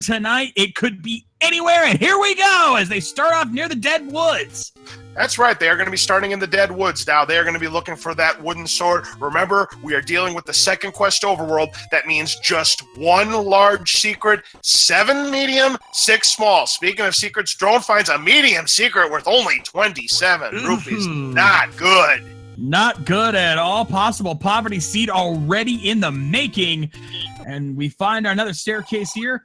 tonight. It could be anywhere, and here we go as they start off near the Dead Woods. That's right. They are going to be starting in the Dead Woods now. They are going to be looking for that wooden sword. Remember, we are dealing with the second quest overworld. That means just one large secret, 7 medium, 6 small. Speaking of secrets, Drone finds a medium secret worth only 27 rupees. Not good. Not good at all. Possible poverty seed already in the making. And we find another staircase here.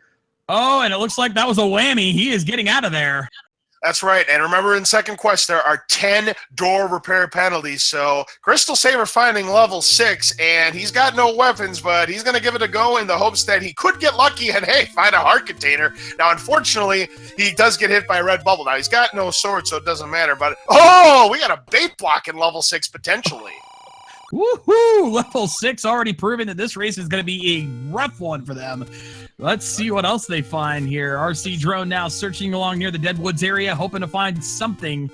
Oh, and it looks like that was a whammy. He is getting out of there. That's right. And remember, in second quest, there are 10 door repair penalties. So Crystal Saber finding level 6, and he's got no weapons, but he's going to give it a go in the hopes that he could get lucky and, hey, find a heart container. Now, unfortunately, he does get hit by a red bubble. Now, he's got no sword, so it doesn't matter. But, oh, we got a bait block in level 6 potentially. Woohoo! Level 6 already proving that this race is going to be a rough one for them. Let's see what else they find here. RC Drone now searching along near the Dead Woods area, hoping to find something.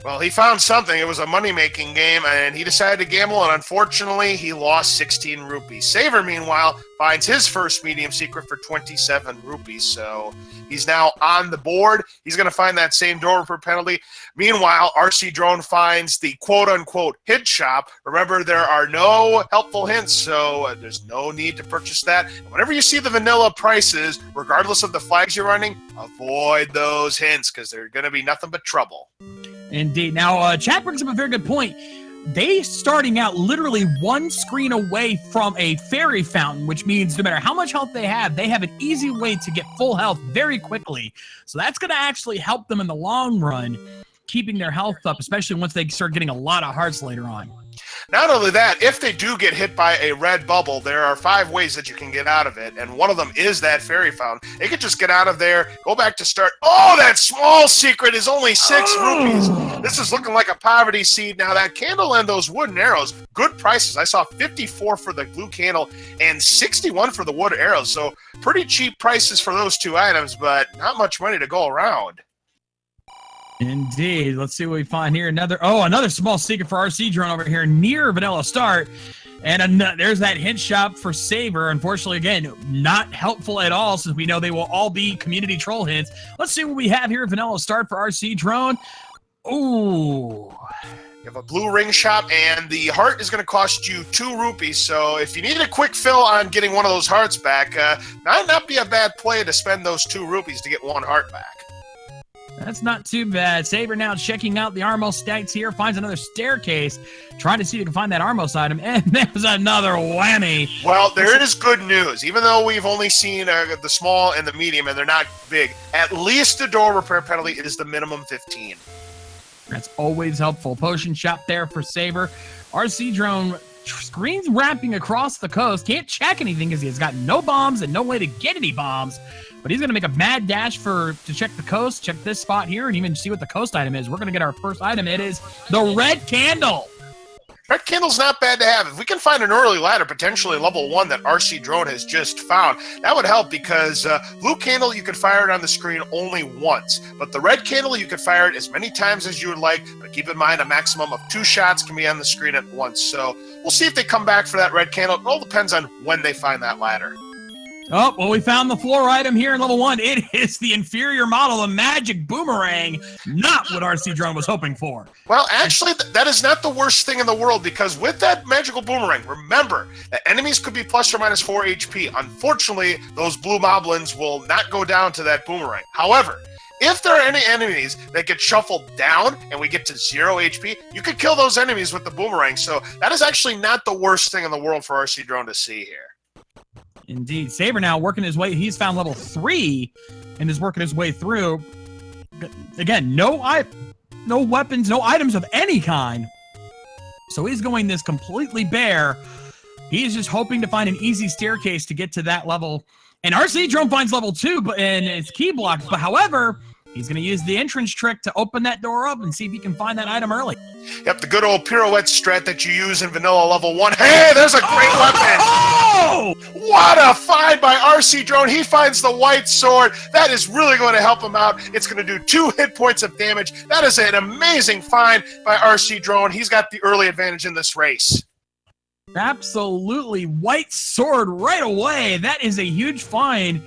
Well, he found something. It was a money-making game, and he decided to gamble, and unfortunately, he lost 16 rupees. Saver, meanwhile, finds his first medium secret for 27 rupees, so he's now on the board. He's going to find that same door per penalty. Meanwhile, RC Drone finds the quote-unquote hint shop. Remember, there are no helpful hints, so there's no need to purchase that. And whenever you see the vanilla prices, regardless of the flags you're running, avoid those hints, because they're going to be nothing but trouble. Indeed. Now, chat brings up a very good point. They starting out literally one screen away from a fairy fountain, which means no matter how much health they have an easy way to get full health very quickly. So that's going to actually help them in the long run, keeping their health up, especially once they start getting a lot of hearts later on. Not only that, if they do get hit by a red bubble, there are 5 ways that you can get out of it, and one of them is that fairy fountain. They could just get out of there, go back to start. Oh, that small secret is only 6 rupees. This is looking like a poverty seed. Now, that candle and those wooden arrows, good prices. I saw 54 for the blue candle and 61 for the wood arrows, so pretty cheap prices for those 2 items, but not much money to go around. Indeed. Let's see what we find here. Another small secret for RC Drone over here near Vanilla Start. And there's that hint shop for Saber. Unfortunately, again, not helpful at all since we know they will all be community troll hints. Let's see what we have here at Vanilla Start for RC Drone. Ooh. You have a blue ring shop, and the heart is going to cost you 2 rupees. So if you need a quick fill on getting one of those hearts back, might not be a bad play to spend those 2 rupees to get 1 heart back. That's not too bad. Saber now checking out the Armos stacks here, finds another staircase, trying to see if he can find that Armos item, and there's another whammy. Well, there is good news. Even though we've only seen the small and the medium, and they're not big, at least the door repair penalty is the minimum 15. That's always helpful. Potion shop there for Saber. RC Drone screens wrapping across the coast. Can't check anything because he's got no bombs and no way to get any bombs. But he's going to make a mad dash to check the coast, check this spot here, and even see what the coast item is. We're going to get our first item. It is the red candle. Red candle's not bad to have. If we can find an early ladder, potentially level 1 that RC Drone has just found, that would help because blue candle, you can fire it on the screen only once. But the red candle, you can fire it as many times as you would like, but keep in mind a maximum of 2 shots can be on the screen at once. So we'll see if they come back for that red candle. It all depends on when they find that ladder. Oh, well, we found the floor item here in level 1. It is the inferior model, the magic boomerang. Not what RC Drone was hoping for. Well, actually, that is not the worst thing in the world because with that magical boomerang, remember that enemies could be plus or minus 4 HP. Unfortunately, those blue moblins will not go down to that boomerang. However, if there are any enemies that get shuffled down and we get to 0 HP, you could kill those enemies with the boomerang. So that is actually not the worst thing in the world for RC Drone to see here. Indeed. Saber now working his way. He's found level 3 and is working his way through. Again, no weapons, no items of any kind. So he's going this completely bare. He's just hoping to find an easy staircase to get to that level. And RC Drone finds level 2 and it's key blocked. But however, he's going to use the entrance trick to open that door up and see if he can find that item early. Yep, the good old pirouette strat that you use in vanilla level 1. Hey, there's a great weapon! Oh! What a find by RC Drone. He finds the white sword. That is really going to help him out. It's going to do 2 hit points of damage. That is an amazing find by RC Drone. He's got the early advantage in this race. Absolutely. White sword right away. That is a huge find.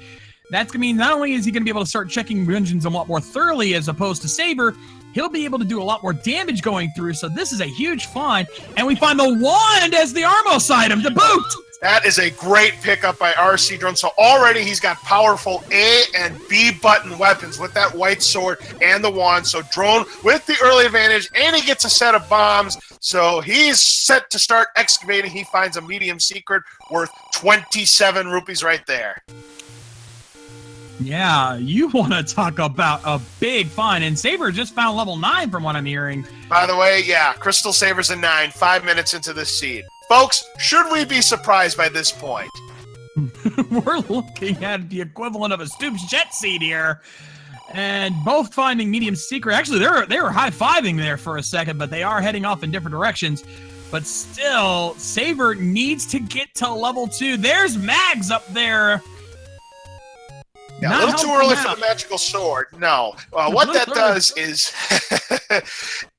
That's going to mean not only is he going to be able to start checking dungeons a lot more thoroughly as opposed to Saber, he'll be able to do a lot more damage going through. So this is a huge find. And we find the wand as the Armos item to boot. That is a great pickup by RC Drone. So already he's got powerful A and B button weapons with that white sword and the wand. So Drone with the early advantage, and he gets a set of bombs. So he's set to start excavating. He finds a medium secret worth 27 rupees right there. Yeah, you want to talk about a big find. And Saber just found level 9 from what I'm hearing. By the way, yeah, Crystal Saber's a 9, 5 minutes into this seed. Folks, should we be surprised by this point? We're looking at the equivalent of a Stoops jet seed here. And both finding medium secret. Actually, they were high-fiving there for a second, but they are heading off in different directions. But still, Saber needs to get to level 2. There's Mags up there. Yeah, a little too early for the magical sword. No. What that does is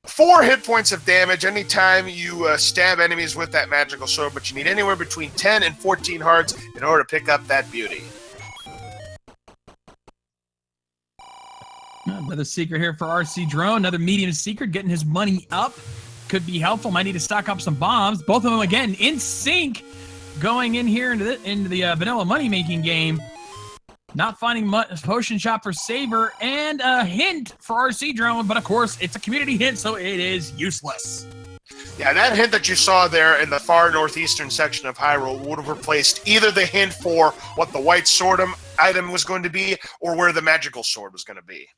4 hit points of damage anytime you stab enemies with that magical sword, but you need anywhere between 10 and 14 hearts in order to pick up that beauty. Another secret here for RC Drone. Another medium secret, getting his money up. Could be helpful. Might need to stock up some bombs. Both of them, again, in sync, going in here into the vanilla money-making game. Not finding much potion shop for Saber, and a hint for RC Drone, but of course, it's a community hint, so it is useless. Yeah, that hint that you saw there in the far northeastern section of Hyrule would have replaced either the hint for what the white sword item was going to be, or where the magical sword was going to be.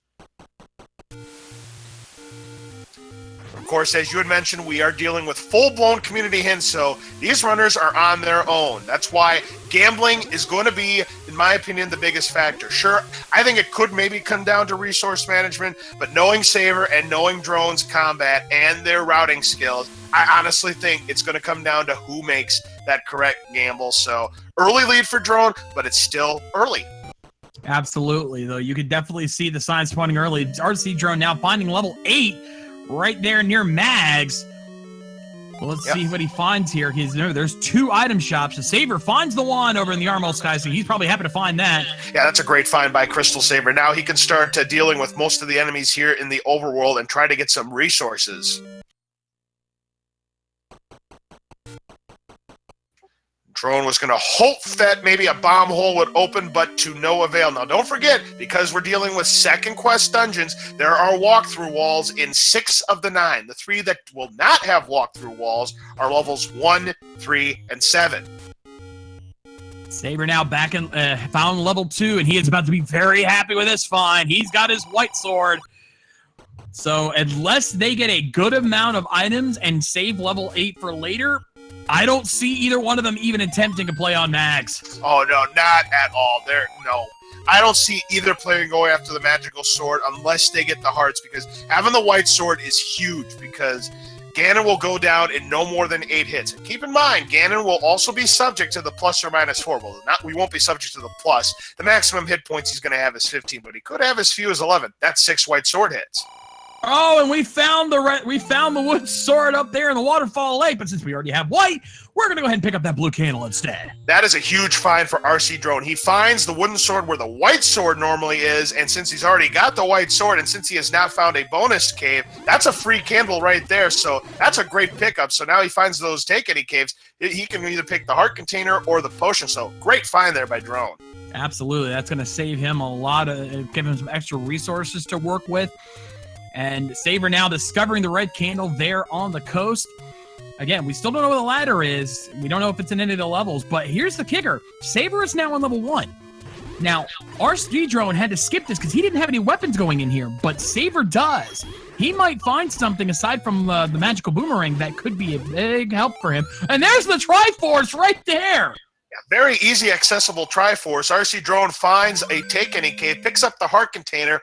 Of course, as you had mentioned, we are dealing with full-blown community hints, so these runners are on their own. That's why gambling is going to be, in my opinion, the biggest factor. Sure, I think it could maybe come down to resource management, but knowing Saber and knowing Drone's combat and their routing skills, I honestly think it's going to come down to who makes that correct gamble. So early lead for Drone, but it's still early. Absolutely, though. You could definitely see the signs pointing early. RC Drone now finding level 8 right there near Mags. Well, let's see what he finds here. There's 2 item shops. The Saber finds the wand over in the Armos sky, so he's probably happy to find that. Yeah, that's a great find by Crystal Saber. Now he can start dealing with most of the enemies here in the overworld and try to get some resources. Drone was going to hope that maybe a bomb hole would open, but to no avail. Now, don't forget, because we're dealing with second quest dungeons, there are walkthrough walls in 6 of the 9. The 3 that will not have walkthrough walls are levels 1, 3, and 7. Saber now back in, found level 2, and he is about to be very happy with this find. He's got his white sword. So unless they get a good amount of items and save level 8 for later, I don't see either one of them even attempting to play on Mags. Oh, no, not at all. No. I don't see either player going after the magical sword unless they get the hearts, because having the white sword is huge, because Ganon will go down in no more than 8 hits. And keep in mind, Ganon will also be subject to the plus or minus 4. Well, we won't be subject to the plus. The maximum hit points he's going to have is 15, but he could have as few as 11. That's 6 white sword hits. Oh, and we found the wood sword up there in the waterfall lake, but since we already have white, we're going to go ahead and pick up that blue candle instead. That is a huge find for RC Drone. He finds the wooden sword where the white sword normally is, and since he's already got the white sword, and since he has now found a bonus cave, that's a free candle right there, so that's a great pickup. So now he finds those take any caves. He can either pick the heart container or the potion, so great find there by Drone. Absolutely. That's going to save him a lot of, give him some extra resources to work with. And Saber now discovering the red candle there on the coast. Again, we still don't know where the ladder is. We don't know if it's in any of the levels, but here's the kicker. Saber is now on level 1. Now, RC Drone had to skip this because he didn't have any weapons going in here, but Saber does. He might find something aside from the magical boomerang that could be a big help for him. And there's the Triforce right there. Yeah, very easy, accessible Triforce. RC Drone finds a take any cave, picks up the heart container,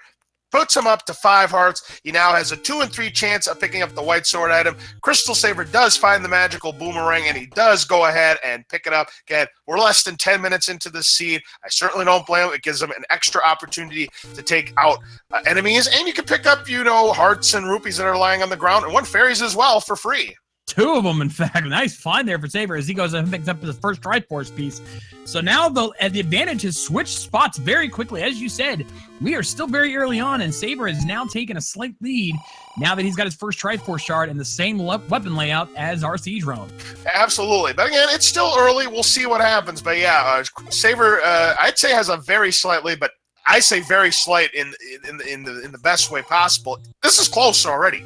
puts him up to 5 hearts. He now has a 2 and 3 chance of picking up the white sword item. Crystal Saber does find the magical boomerang, and he does go ahead and pick it up. Again, we're less than 10 minutes into this seed. I certainly don't blame him. It gives him an extra opportunity to take out enemies, and you can pick up, hearts and rupees that are lying on the ground, and 1 fairies as well for free. 2 of them, in fact. Nice find there for Saber as he goes and picks up his first Triforce piece. So now the advantage has switched spots very quickly. As you said, we are still very early on, and Saber has now taken a slight lead now that he's got his first Triforce shard and the same weapon layout as rcdrone. Absolutely. But again, it's still early. We'll see what happens. But yeah, Saber, I'd say has a very slight lead, but I say very slight in the best way possible. This is close already.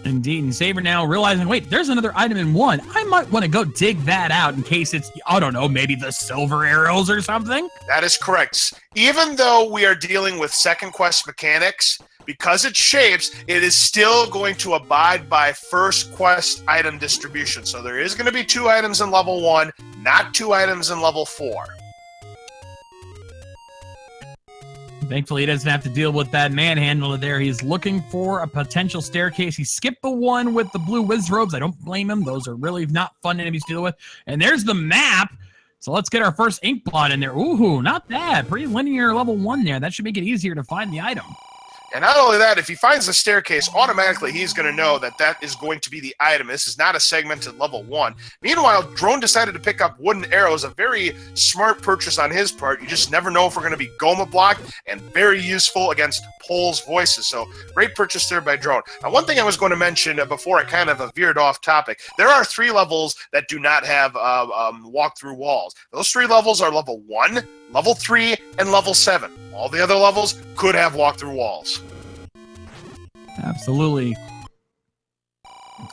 Indeed, and Saber now realizing, wait, there's another item in 1. I might want to go dig that out in case it's, I don't know, maybe the silver arrows or something? That is correct. Even though we are dealing with second quest mechanics, because it's shapes, it is still going to abide by first quest item distribution. So there is going to be 2 items in level 1, not 2 items in level 4. Thankfully, he doesn't have to deal with that manhandler there. He's looking for a potential staircase. He skipped the one with the blue whiz robes. I don't blame him. Those are really not fun enemies to deal with. And there's the map. So let's get our first ink blot in there. Ooh, not bad. Pretty linear level 1 there. That should make it easier to find the item. And not only that, if he finds the staircase, automatically he's going to know that that is going to be the item. This is not a segmented level 1. Meanwhile, Drone decided to pick up wooden arrows, a very smart purchase on his part. You just never know if we're going to be Goma blocked, and very useful against Pole's voices. So great purchase there by Drone. Now, one thing I was going to mention before I kind of veered off topic, there are 3 levels that do not have walk-through walls. Those 3 levels are level 1, level 3, and level 7. All the other levels could have walk-through walls. Absolutely.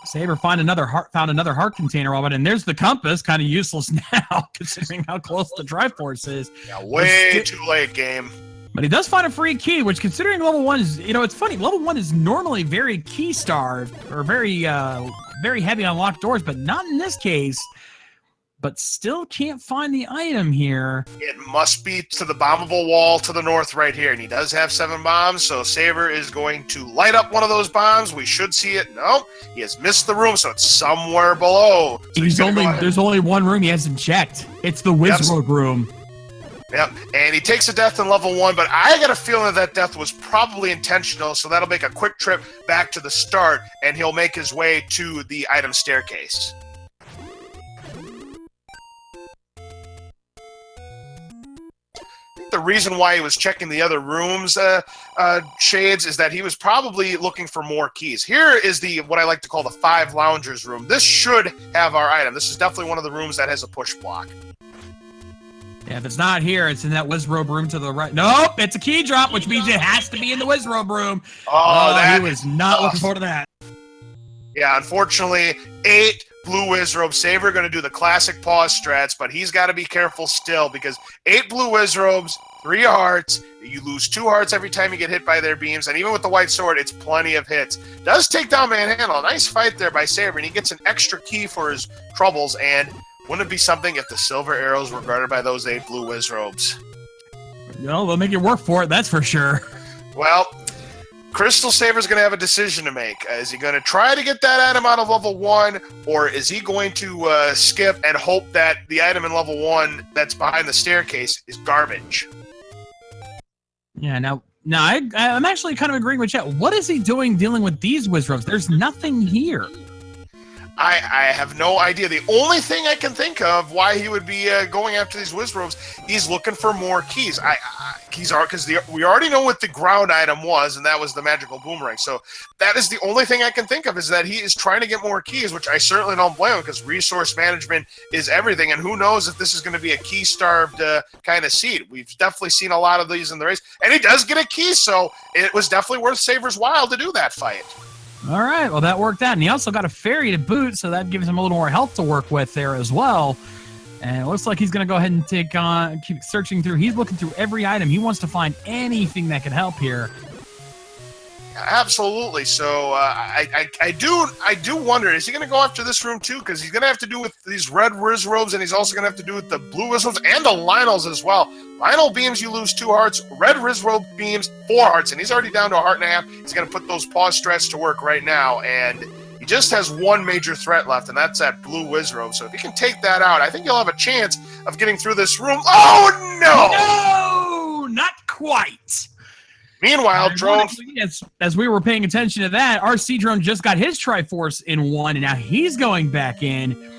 Saber found another heart container of it, and there's the compass, kind of useless now, considering how close the Triforce is. Yeah, way too late, game. But he does find a free key, which, considering level 1 is, it's funny, level 1 is normally very key-starved, or very heavy on locked doors, but not in this case. But still can't find the item here. It must be to the bombable wall to the north right here. And he does have 7 bombs, so Saber is going to light up one of those bombs. We should see it. No, he has missed the room, so it's somewhere below. So there's only 1 room he hasn't checked. It's the Wizrobe room. Yep, and he takes a death in level 1, but I got a feeling that death was probably intentional, so that'll make a quick trip back to the start, and he'll make his way to the item staircase. The reason why he was checking the other rooms, Shades, is that he was probably looking for more keys. Here is what I like to call the 5 loungers room. This should have our item. This is definitely one of the rooms that has a push block. Yeah, if it's not here, it's in that Wizrobe room to the right. Nope, it's a key drop, which means it has to be in the Wizrobe room. He was not looking forward to that. Yeah, unfortunately, 8 blue Wizrobe. Saber going to do the classic pause strats, but he's got to be careful still because 8 blue Wizrobes, 3 hearts. You lose 2 hearts every time you get hit by their beams, and even with the white sword, it's plenty of hits. Does take down Manhandle. Nice fight there by Saber, and he gets an extra key for his troubles, and wouldn't it be something if the silver arrows were guarded by those 8 blue Wizrobes? They'll make you work for it, that's for sure. Well, Crystal Saber's going to have a decision to make. Is he going to try to get that item out of level 1, or is he going to skip and hope that the item in level 1 that's behind the staircase is garbage? Yeah, now I'm actually kind of agreeing with Chet. What is he doing dealing with these Wizrobes? There's nothing here. I have no idea. The only thing I can think of why he would be going after these Wizrobes, he's looking for more keys. Because we already know what the ground item was, and that was the magical boomerang. So that is the only thing I can think of, is that he is trying to get more keys, which I certainly don't blame him, because resource management is everything. And who knows if this is going to be a key-starved kind of seed. We've definitely seen a lot of these in the race. And he does get a key, so it was definitely worth Saber's while to do that fight. All right, well, that worked out. And he also got a fairy to boot, so that gives him a little more health to work with there as well. And it looks like he's going to go ahead and keep searching through. He's looking through every item. He wants to find anything that could help here. Absolutely. So I do wonder, is he going to go after this room too? Because he's going to have to do with these red Wizrobes, and he's also going to have to do with the blue Wizrobes and the Lionels as well. Lionel beams, you lose 2 hearts. Red Wizrobe beams, 4 hearts, and he's already down to 1.5 hearts. He's going to put those pause strats to work right now, and he just has 1 major threat left, and that's that blue Wizrobe. So if he can take that out, I think he'll have a chance of getting through this room. Oh, no! No! Not quite. Meanwhile, Drone... As we were paying attention to that, RC Drone just got his Triforce in 1, and now he's going back in.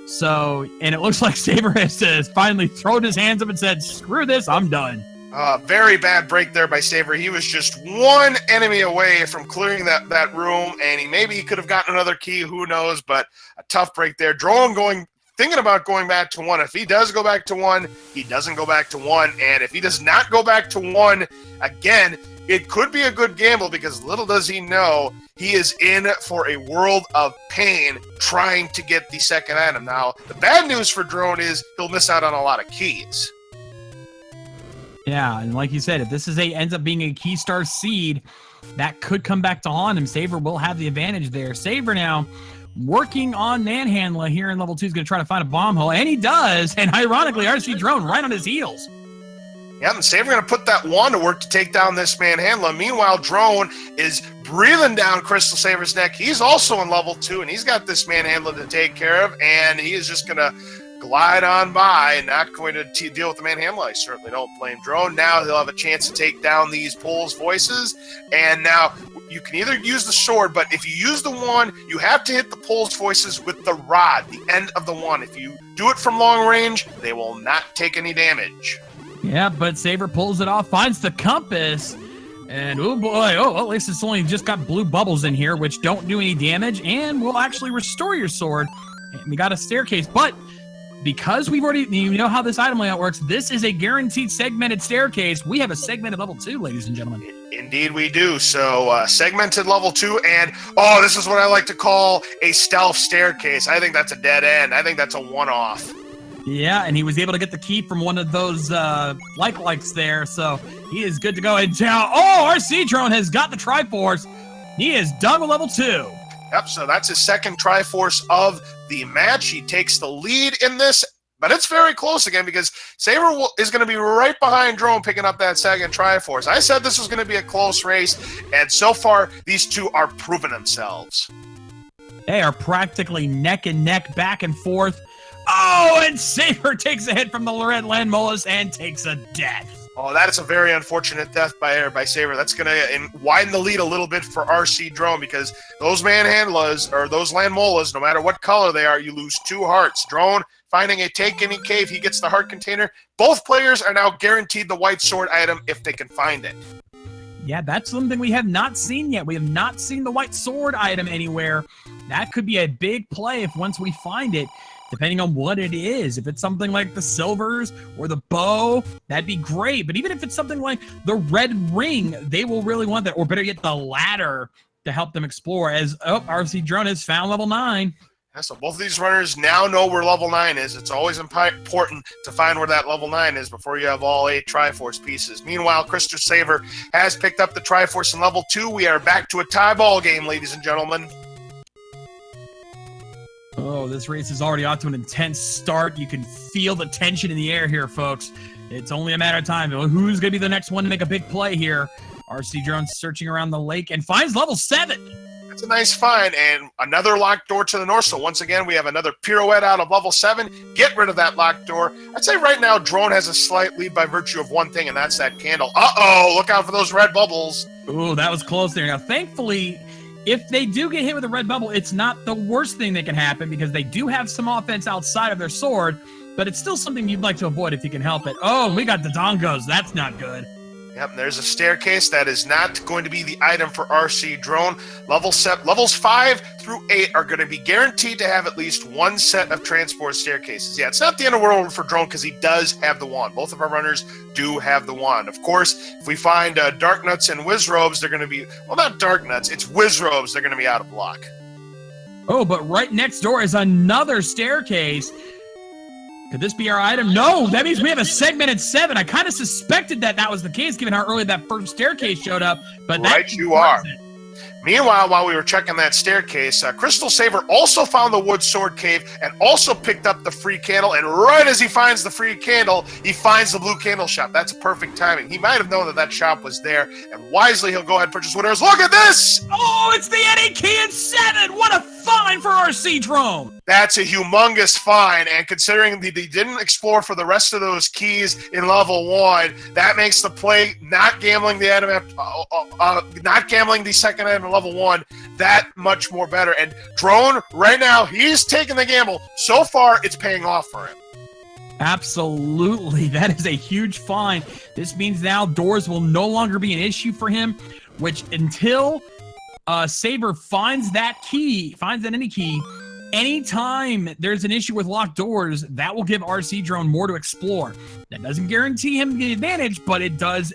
So, and it looks like Saber has finally thrown his hands up and said, screw this, I'm done. Very bad break there by Saber. He was just one enemy away from clearing that room, and maybe he could have gotten another key, who knows, but a tough break there. Drone thinking about going back to 1. If he does go back to 1, he doesn't go back to 1, and if he does not go back to 1, again, it could be a good gamble because little does he know he is in for a world of pain trying to get the second item. Now, the bad news for Drone is he'll miss out on a lot of keys. Yeah, and like you said, if this ends up being a key star seed, that could come back to haunt him. Saber will have the advantage there. Saber now working on Manhandla here in level 2 is going to try to find a bomb hole, and he does. And ironically, RC Drone right on his heels. Yeah, and Saber going to put that wand to work to take down this Manhandla. Meanwhile, Drone is breathing down Crystal Saber's neck. He's also in level 2, and he's got this Manhandla to take care of, and he is just going to glide on by and not going to deal with the Manhandla. I certainly don't blame Drone. Now he'll have a chance to take down these Poles' voices, and now you can either use the sword, but if you use the wand, you have to hit the Poles' voices with the rod, the end of the wand. If you do it from long range, they will not take any damage. Yeah, but Saber pulls it off, finds the compass, and oh boy, at least it's only just got blue bubbles in here, which don't do any damage, and will actually restore your sword. And we got a staircase, but because we've already, you know how this item layout works, this is a guaranteed segmented staircase. We have a segmented level 2, ladies and gentlemen. Indeed we do. So segmented level 2, and this is what I like to call a stealth staircase. I think that's a dead end. I think that's a one-off. Yeah, and he was able to get the key from one of those likes there, so he is good to go. And now, RC Drone has got the Triforce. He is done with level 2. Yep, so that's his second Triforce of the match. He takes the lead in this, but it's very close again because Saber is going to be right behind Drone picking up that second Triforce. I said this was going to be a close race, and so far, these two are proving themselves. They are practically neck and neck, back and forth. Oh, and Saber takes a hit from the Red Land Molus and takes a death. Oh, that is a very unfortunate death by Saber. That's going to widen the lead a little bit for RC Drone because those Manhandlas, or those Land Molas, no matter what color they are, you lose 2 hearts. Drone finding a Take Any Cave, he gets the heart container. Both players are now guaranteed the white sword item if they can find it. Yeah, that's something we have not seen yet. We have not seen the white sword item anywhere. That could be a big play if once we find it. Depending on what it is. If it's something like the silvers or the bow, that'd be great. But even if it's something like the red ring, they will really want that. Or better yet, the ladder to help them explore. As RC Drone has found level 9. Yeah, so both of these runners now know where level 9 is. It's always important to find where that level 9 is before you have all 8 Triforce pieces. Meanwhile, Crystal Saber has picked up the Triforce in level 2. We are back to a tie ball game, ladies and gentlemen. Oh, this race is already off to an intense start. You can feel the tension in the air here, folks. It's only a matter of time. Who's going to be the next one to make a big play here? RC Drone searching around the lake and finds level 7. That's a nice find, and another locked door to the north. So once again, we have another pirouette out of level 7. Get rid of that locked door. I'd say right now, Drone has a slight lead by virtue of one thing, and that's that candle. Uh-oh, look out for those red bubbles. Ooh, that was close there. Now, thankfully, if they do get hit with a red bubble, it's not the worst thing that can happen because they do have some offense outside of their sword, but it's still something you'd like to avoid if you can help it. Oh, we got the Dongos. That's not good. Yep, there's a staircase. That is not going to be the item for RC Drone. Levels 5 through 8 are going to be guaranteed to have at least one set of transport staircases. Yeah, it's not the end of the world for Drone because he does have the wand. Both of our runners do have the wand. Of course, if we find Dark Nuts and Whiz Robes, they're going to be, well, not Dark Nuts, it's Whiz Robes. They're going to be out of luck. Oh, but right next door is another staircase. Could this be our item? No, that means we have a segmented 7. I kind of suspected that was the case given how early that first staircase showed up, but right, you are. Meanwhile, while we were checking that staircase, Crystal Saber also found the wood sword cave and also picked up the free candle. And right as he finds the free candle, he finds the blue candle shop. That's perfect timing. He might have known that that shop was there, and wisely he'll go ahead and purchase whatever. Look at this! Oh, it's the Eddie key in 7. What a find for RC Drone. That's a humongous find, and considering they didn't explore for the rest of those keys in level 1, that makes the play not gambling the item, not gambling the second item in level 1 that much more better. And Drone, right now, he's taking the gamble. So far, it's paying off for him. Absolutely. That is a huge find. This means now doors will no longer be an issue for him, which until Saber finds that key, finds that any key, anytime there's an issue with locked doors, that will give RC Drone more to explore. That doesn't guarantee him the advantage, but it does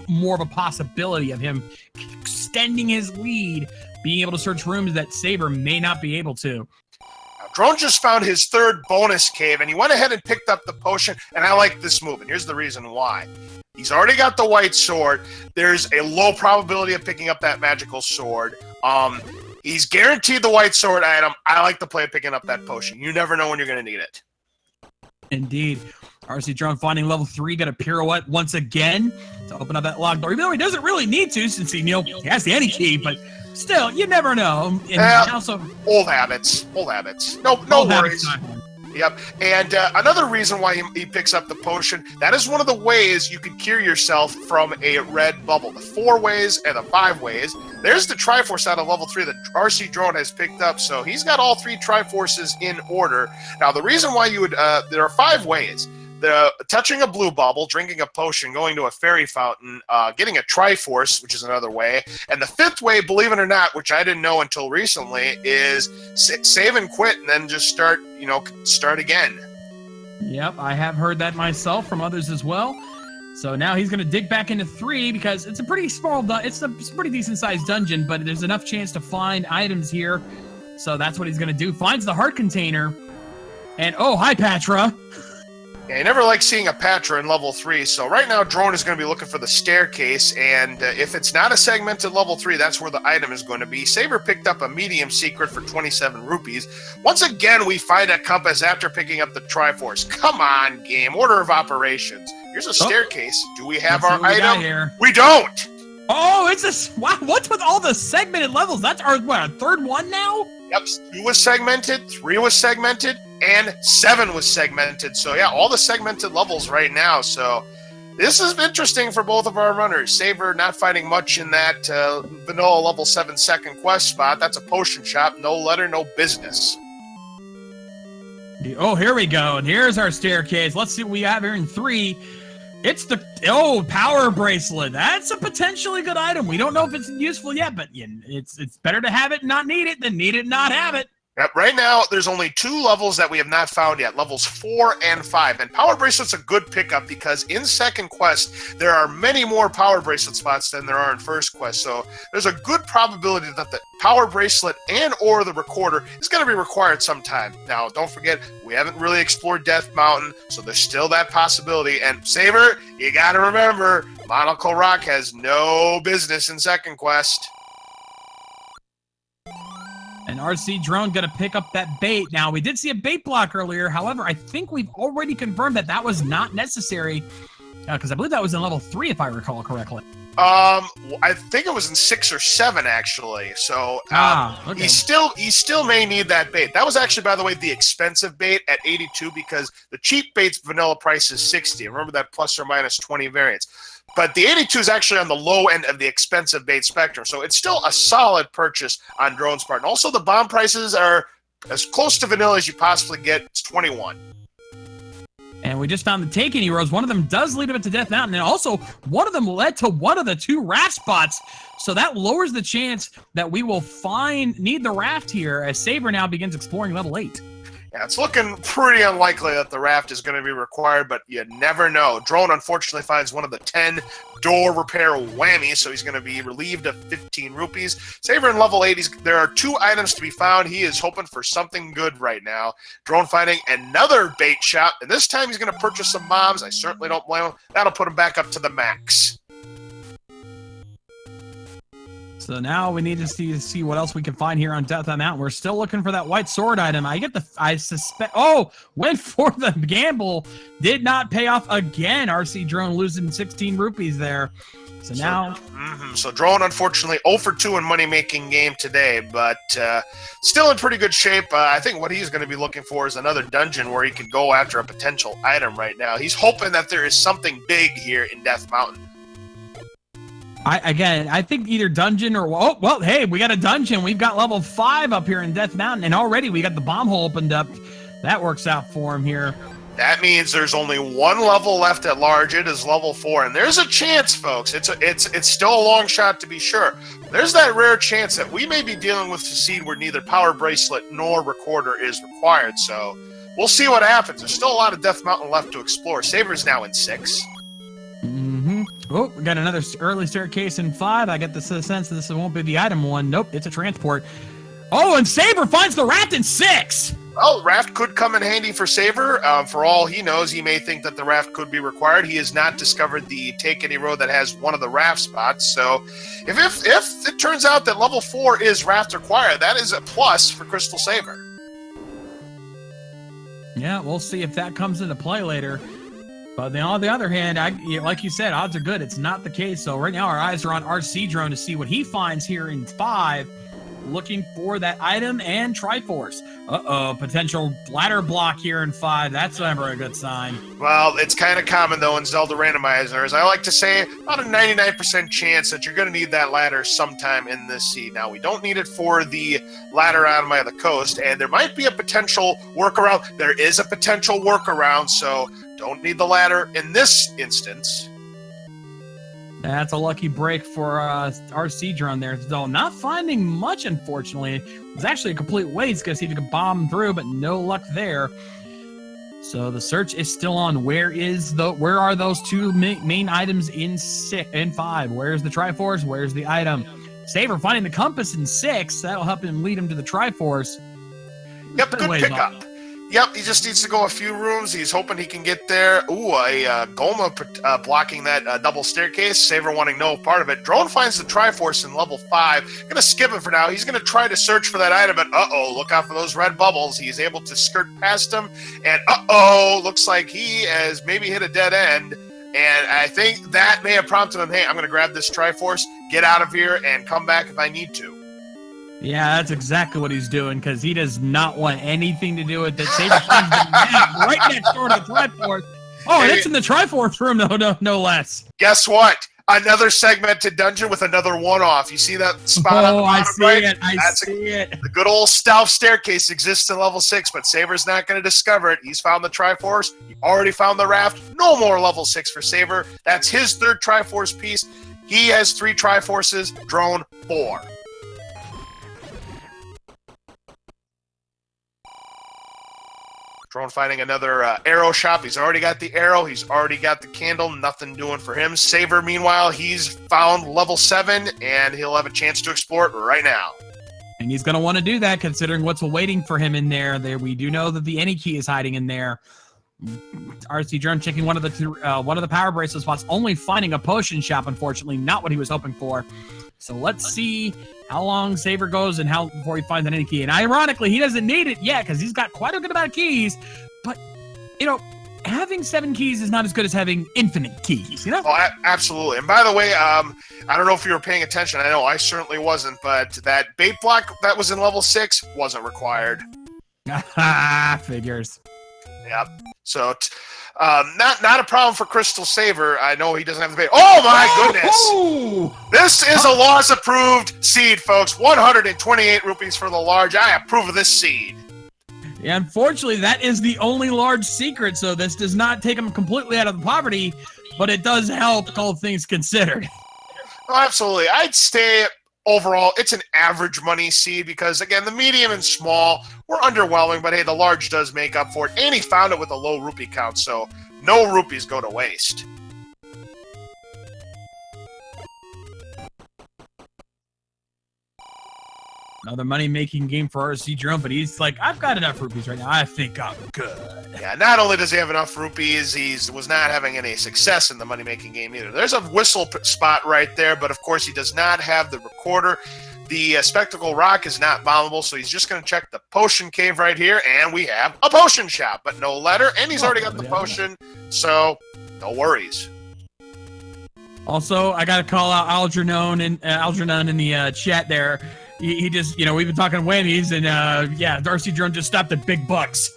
more of a possibility of him extending his lead, being able to search rooms that Saber may not be able to. Drone just found his 3rd bonus cave, and he went ahead and picked up the potion, and I like this move, and here's the reason why. He's already got the white sword. There's a low probability of picking up that magical sword. He's guaranteed the white sword item. I like the play of picking up that potion. You never know when you're going to need it. Indeed. RC Drone finding level 3, got a pirouette once again to open up that locked door, even though he doesn't really need to since he has the any key, but still, you never know. And also, old habits. No worries. Yep. And another reason why he picks up the potion, that is one of the ways you can cure yourself from a red bubble. The 4 ways and the 5 ways. There's the Triforce out of level 3 that RC Drone has picked up, so he's got all 3 Triforces in order. Now, the reason why you would, there are 5 ways. Touching a blue bubble, drinking a potion, going to a fairy fountain, getting a Triforce, which is another way. And the 5th way, believe it or not, which I didn't know until recently, is save and quit and then just start again. Yep, I have heard that myself from others as well. So now he's going to dig back into 3 because it's a pretty small, it's a pretty decent sized dungeon, but there's enough chance to find items here. So that's what he's going to do. Finds the heart container. And oh, hi, Patra. Yeah, you never like seeing a Patra in level 3, so right now Drone is going to be looking for the staircase, and if it's not a segmented level 3, that's where the item is going to be. Saber picked up a medium secret for 27 rupees. Once again, we find a compass after picking up the Triforce. Come on, game. Order of operations. Here's a staircase. Do we have our item? Here. We don't! Oh, it's a... Wow, what's with all the segmented levels? That's our, what, our 3rd one now? Yep, 2 was segmented, 3 was segmented, and 7 was segmented. So yeah, all the segmented levels right now. So this is interesting for both of our runners. Saber not finding much in that vanilla level 7 second quest spot. That's a potion shop. No letter, no business. Oh, here we go. And here's our staircase. Let's see what we have here in 3. It's the power bracelet. That's a potentially good item. We don't know if it's useful yet, but it's better to have it and not need it than need it and not have it. Yep, right now, there's only 2 levels that we have not found yet, levels 4 and 5. And Power Bracelet's a good pickup because in second quest, there are many more Power Bracelet spots than there are in first quest. So there's a good probability that the Power Bracelet and or the Recorder is going to be required sometime. Now, don't forget, we haven't really explored Death Mountain, so there's still that possibility. And Saber, you got to remember, Monocle Rock has no business in second quest. And RC Drone going to pick up that bait. Now, we did see a bait block earlier. However, I think we've already confirmed that that was not necessary because I believe that was in level 3, if I recall correctly. I think it was in 6 or 7, actually. So okay. he still may need that bait. That was actually, by the way, the expensive bait at 82 because the cheap bait's vanilla price is 60. Remember that plus or minus 20 variance. But the 82 is actually on the low end of the expensive bait spectrum. So it's still a solid purchase on Drone's part. And also the bomb prices are as close to vanilla as you possibly get. It's 21. And we just found the Taken Heroes. One of them does lead up to Death Mountain. And also, one of them led to one of the 2 raft spots. So that lowers the chance that we will need the raft here as Saber now begins exploring level 8. Yeah, it's looking pretty unlikely that the raft is going to be required, but you never know. Drone, unfortunately, finds one of the 10 door repair whammies, so he's going to be relieved of 15 rupees. Saber in level 8, there are 2 items to be found. He is hoping for something good right now. Drone finding another bait shop, and this time he's going to purchase some bombs. I certainly don't blame him. That'll put him back up to the max. So now we need to see what else we can find here on Death Mountain. We're still looking for that white sword item. I suspect. Oh, went for the gamble. Did not pay off again. RC Drone losing 16 rupees there. So now. So Drone, unfortunately, 0 for 2 in money-making game today, but still in pretty good shape. I think what he's going to be looking for is another dungeon where he can go after a potential item right now. He's hoping that there is something big here in Death Mountain. I think either dungeon or hey, we got a dungeon. We've got level 5 up here in Death Mountain, and already we got the bomb hole opened up. That works out for him here. That means there's only one level left at large. It is level 4, and there's a chance, folks. It's still a long shot to be sure. There's that rare chance that we may be dealing with a seed where neither power bracelet nor recorder is required. So we'll see what happens. There's still a lot of Death Mountain left to explore. Saber's now in 6. Oh, we got another early staircase in 5. I get the sense that this won't be the item one. Nope, it's a transport. Oh, and Saber finds the raft in 6. Well, raft could come in handy for Saber. For all he knows, he may think that the raft could be required. He has not discovered the Take Any Road that has one of the raft spots. So if it turns out that level 4 is raft required, that is a plus for Crystal Saber. Yeah, we'll see if that comes into play later. But on the other hand, like you said, odds are good. It's not the case. So right now our eyes are on RC Drone to see what he finds here in 5. Looking for that item and Triforce. Potential ladder block here in 5. That's never a good sign. Well, it's kind of common, though, in Zelda randomizers. I like to say about a 99% chance that you're going to need that ladder sometime in this seed. Now, we don't need it for the ladder out of the coast, and there might be a potential workaround. There is a potential workaround, so don't need the ladder in this instance. That's a lucky break for RC Drone there, though. Not finding much, unfortunately. It was actually a complete waste because he could bomb through, but no luck there. So the search is still on. Where are those 2 main items in 5? Where's the Triforce? Where's the item? Saber finding the compass in 6. That'll help him lead him to the Triforce. Yep, good pickup. Yep, he just needs to go a few rooms. He's hoping he can get there. Ooh, a Goma blocking that double staircase. Saber wanting no part of it. Drone finds the Triforce in level 5. Gonna skip it for now. He's gonna try to search for that item, but look out for those red bubbles. He's able to skirt past them, and looks like he has maybe hit a dead end. And I think that may have prompted him, hey, I'm gonna grab this Triforce, get out of here, and come back if I need to. Yeah, that's exactly what he's doing, because he does not want anything to do with it. Saber finds the map right next door to the Triforce. Oh, and it's in the Triforce room, no less. Guess what? Another segmented dungeon with another one-off. You see that spot on the bottom right? I see it. The good old stealth staircase exists in level 6, but Saber's not going to discover it. He's found the Triforce. He already found the raft. No more level 6 for Saber. That's his 3rd Triforce piece. He has 3 Triforces. Drone 4. Drone finding another arrow shop. He's already got the arrow. He's already got the candle. Nothing doing for him. Saber, meanwhile, he's found level 7, and he'll have a chance to explore it right now. And he's going to want to do that, considering what's awaiting for him in there. We do know that the Any key is hiding in there. RC Drone checking one of the power bracelet spots, only finding a potion shop, unfortunately. Not what he was hoping for. So let's see how long Saber goes and before he finds an Any key. And ironically, he doesn't need it yet because he's got quite a good amount of keys. But, having 7 keys is not as good as having infinite keys, Oh, absolutely. And by the way, I don't know if you were paying attention. I know I certainly wasn't, but that bait block that was in level 6 wasn't required. Figures. Yep. So, not a problem for Crystal Saber. I know he doesn't have the bait. Oh my goodness! This is a laws-approved seed, folks. 128 rupees for the large. I approve of this seed. Yeah, unfortunately, that is the only large secret, so this does not take him completely out of poverty, but it does help, all things considered. Oh, absolutely. I'd stay overall. It's an average money seed because, again, the medium and small were underwhelming, but hey, the large does make up for it, and he found it with a low rupee count, so no rupees go to waste. Another money-making game for RC Drone, but he's like, I've got enough rupees right now. I think I'm good. Yeah, not only does he have enough rupees, he was not having any success in the money-making game either. There's a whistle spot right there, but of course he does not have the recorder. The Spectacle Rock is not bombable, so he's just going to check the potion cave right here, and we have a potion shop, but no letter, and he's already got the potion, so no worries. Also, I got to call out Algernon in the chat there. He just, we've been talking whammies, and RC Drone just stopped at big bucks.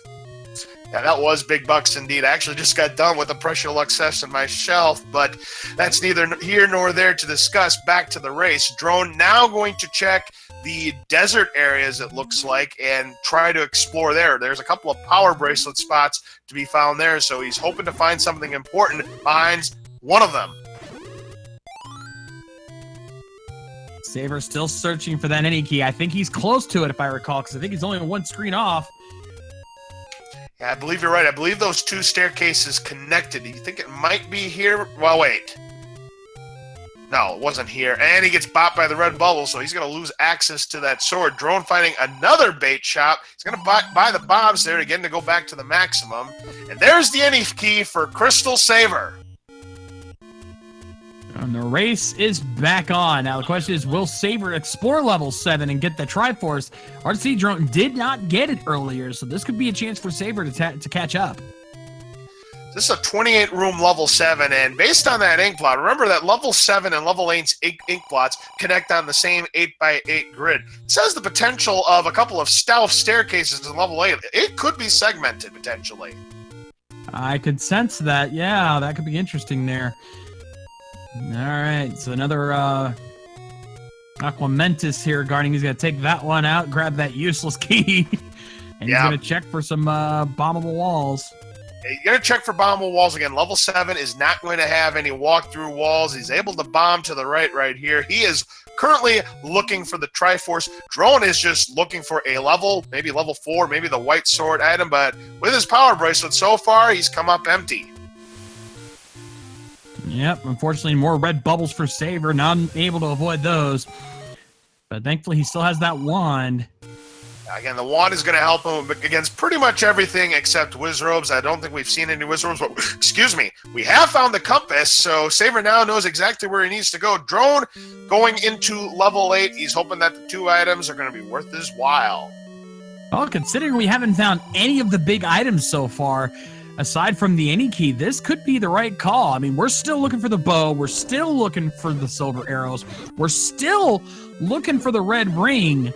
Yeah, that was big bucks indeed. I actually just got done with the pressure luck session on my shelf, but that's neither here nor there to discuss. Back to the race. Drone now going to check the desert areas, it looks like, and try to explore there. There's a couple of power bracelet spots to be found there, so he's hoping to find something important behind one of them. Saber still searching for that any key. I think he's close to it, if I recall, because I think he's only one screen off. Yeah, I believe you're right. I believe those two staircases connected. Do you think it might be here? Well, wait. No, it wasn't here. And he gets bopped by the red bubble, so he's going to lose access to that sword. Drone finding another bait shop. He's going to buy the bobs there again to go back to the maximum. And there's the any key for Crystal Saber. And the race is back on. Now the question is, will Saber explore level 7 and get the Triforce? RC Drone did not get it earlier, so this could be a chance for Saber to catch up. This is a 28-room level 7, and based on that ink blot, remember that level 7 and level 8's ink blots connect on the same 8x8 grid. It says the potential of a couple of stealth staircases in level 8. It could be segmented, potentially. I could sense that. Yeah, that could be interesting there. All right, so another Aquamentus here guarding. He's going to take that one out, grab that useless key, and he's going to check for some bombable walls. You're going to check for bombable walls again. Level 7 is not going to have any walk-through walls. He's able to bomb to the right here. He is currently looking for the Triforce. Drone is just looking for a level, maybe level 4, maybe the white sword item, but with his power bracelet so far, he's come up empty. Yep, unfortunately, more red bubbles for Saber. Not able to avoid those. But thankfully, he still has that wand. Again, the wand is going to help him against pretty much everything except Wizrobes. I don't think we've seen any Wizrobes, but excuse me, we have found the compass, so Saber now knows exactly where he needs to go. Drone going into level 8. He's hoping that the 2 items are going to be worth his while. Well, considering we haven't found any of the big items so far, aside from the any key, this could be the right call. I mean, we're still looking for the bow. We're still looking for the silver arrows. We're still looking for the red ring.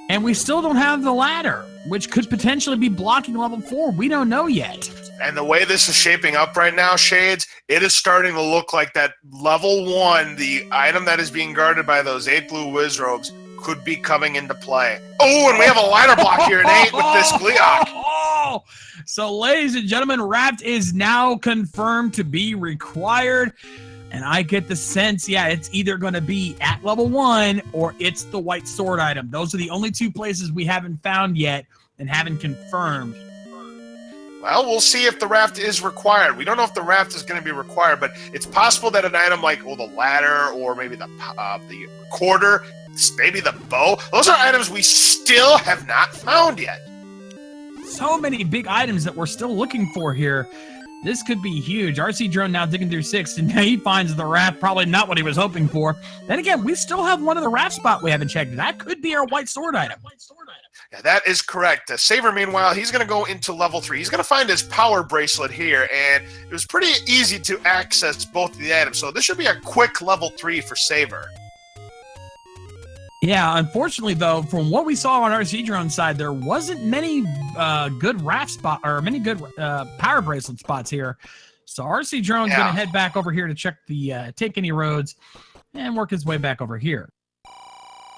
And we still don't have the ladder, which could potentially be blocking level 4. We don't know yet. And the way this is shaping up right now, Shades, it is starting to look like that level 1, the item that is being guarded by those 8 blue Wizrobes, could be coming into play. Oh, and we have a ladder block here at 8 with this Gleeok. So, ladies and gentlemen, Raft is now confirmed to be required. And I get the sense, it's either going to be at level 1 or it's the white sword item. Those are the only 2 places we haven't found yet and haven't confirmed. Well, we'll see if the raft is required. We don't know if the raft is going to be required, but it's possible that an item like the ladder or maybe the recorder, maybe the bow, those are items we still have not found yet. So many big items that we're still looking for here. This could be huge. RC Drone now digging through 6, and he finds the raft. Probably not what he was hoping for. Then again, we still have one of the raft spot we haven't checked. That could be our white sword item. Yeah, that is correct. Saber, meanwhile, he's going to go into level 3. He's going to find his power bracelet here, and it was pretty easy to access both of the items. So this should be a quick level 3 for Saber. Yeah, unfortunately, though, from what we saw on RC Drone's side, there wasn't many good raft spot or many good power bracelet spots here. So RC Drone's going to head back over here to check the take any roads and work his way back over here.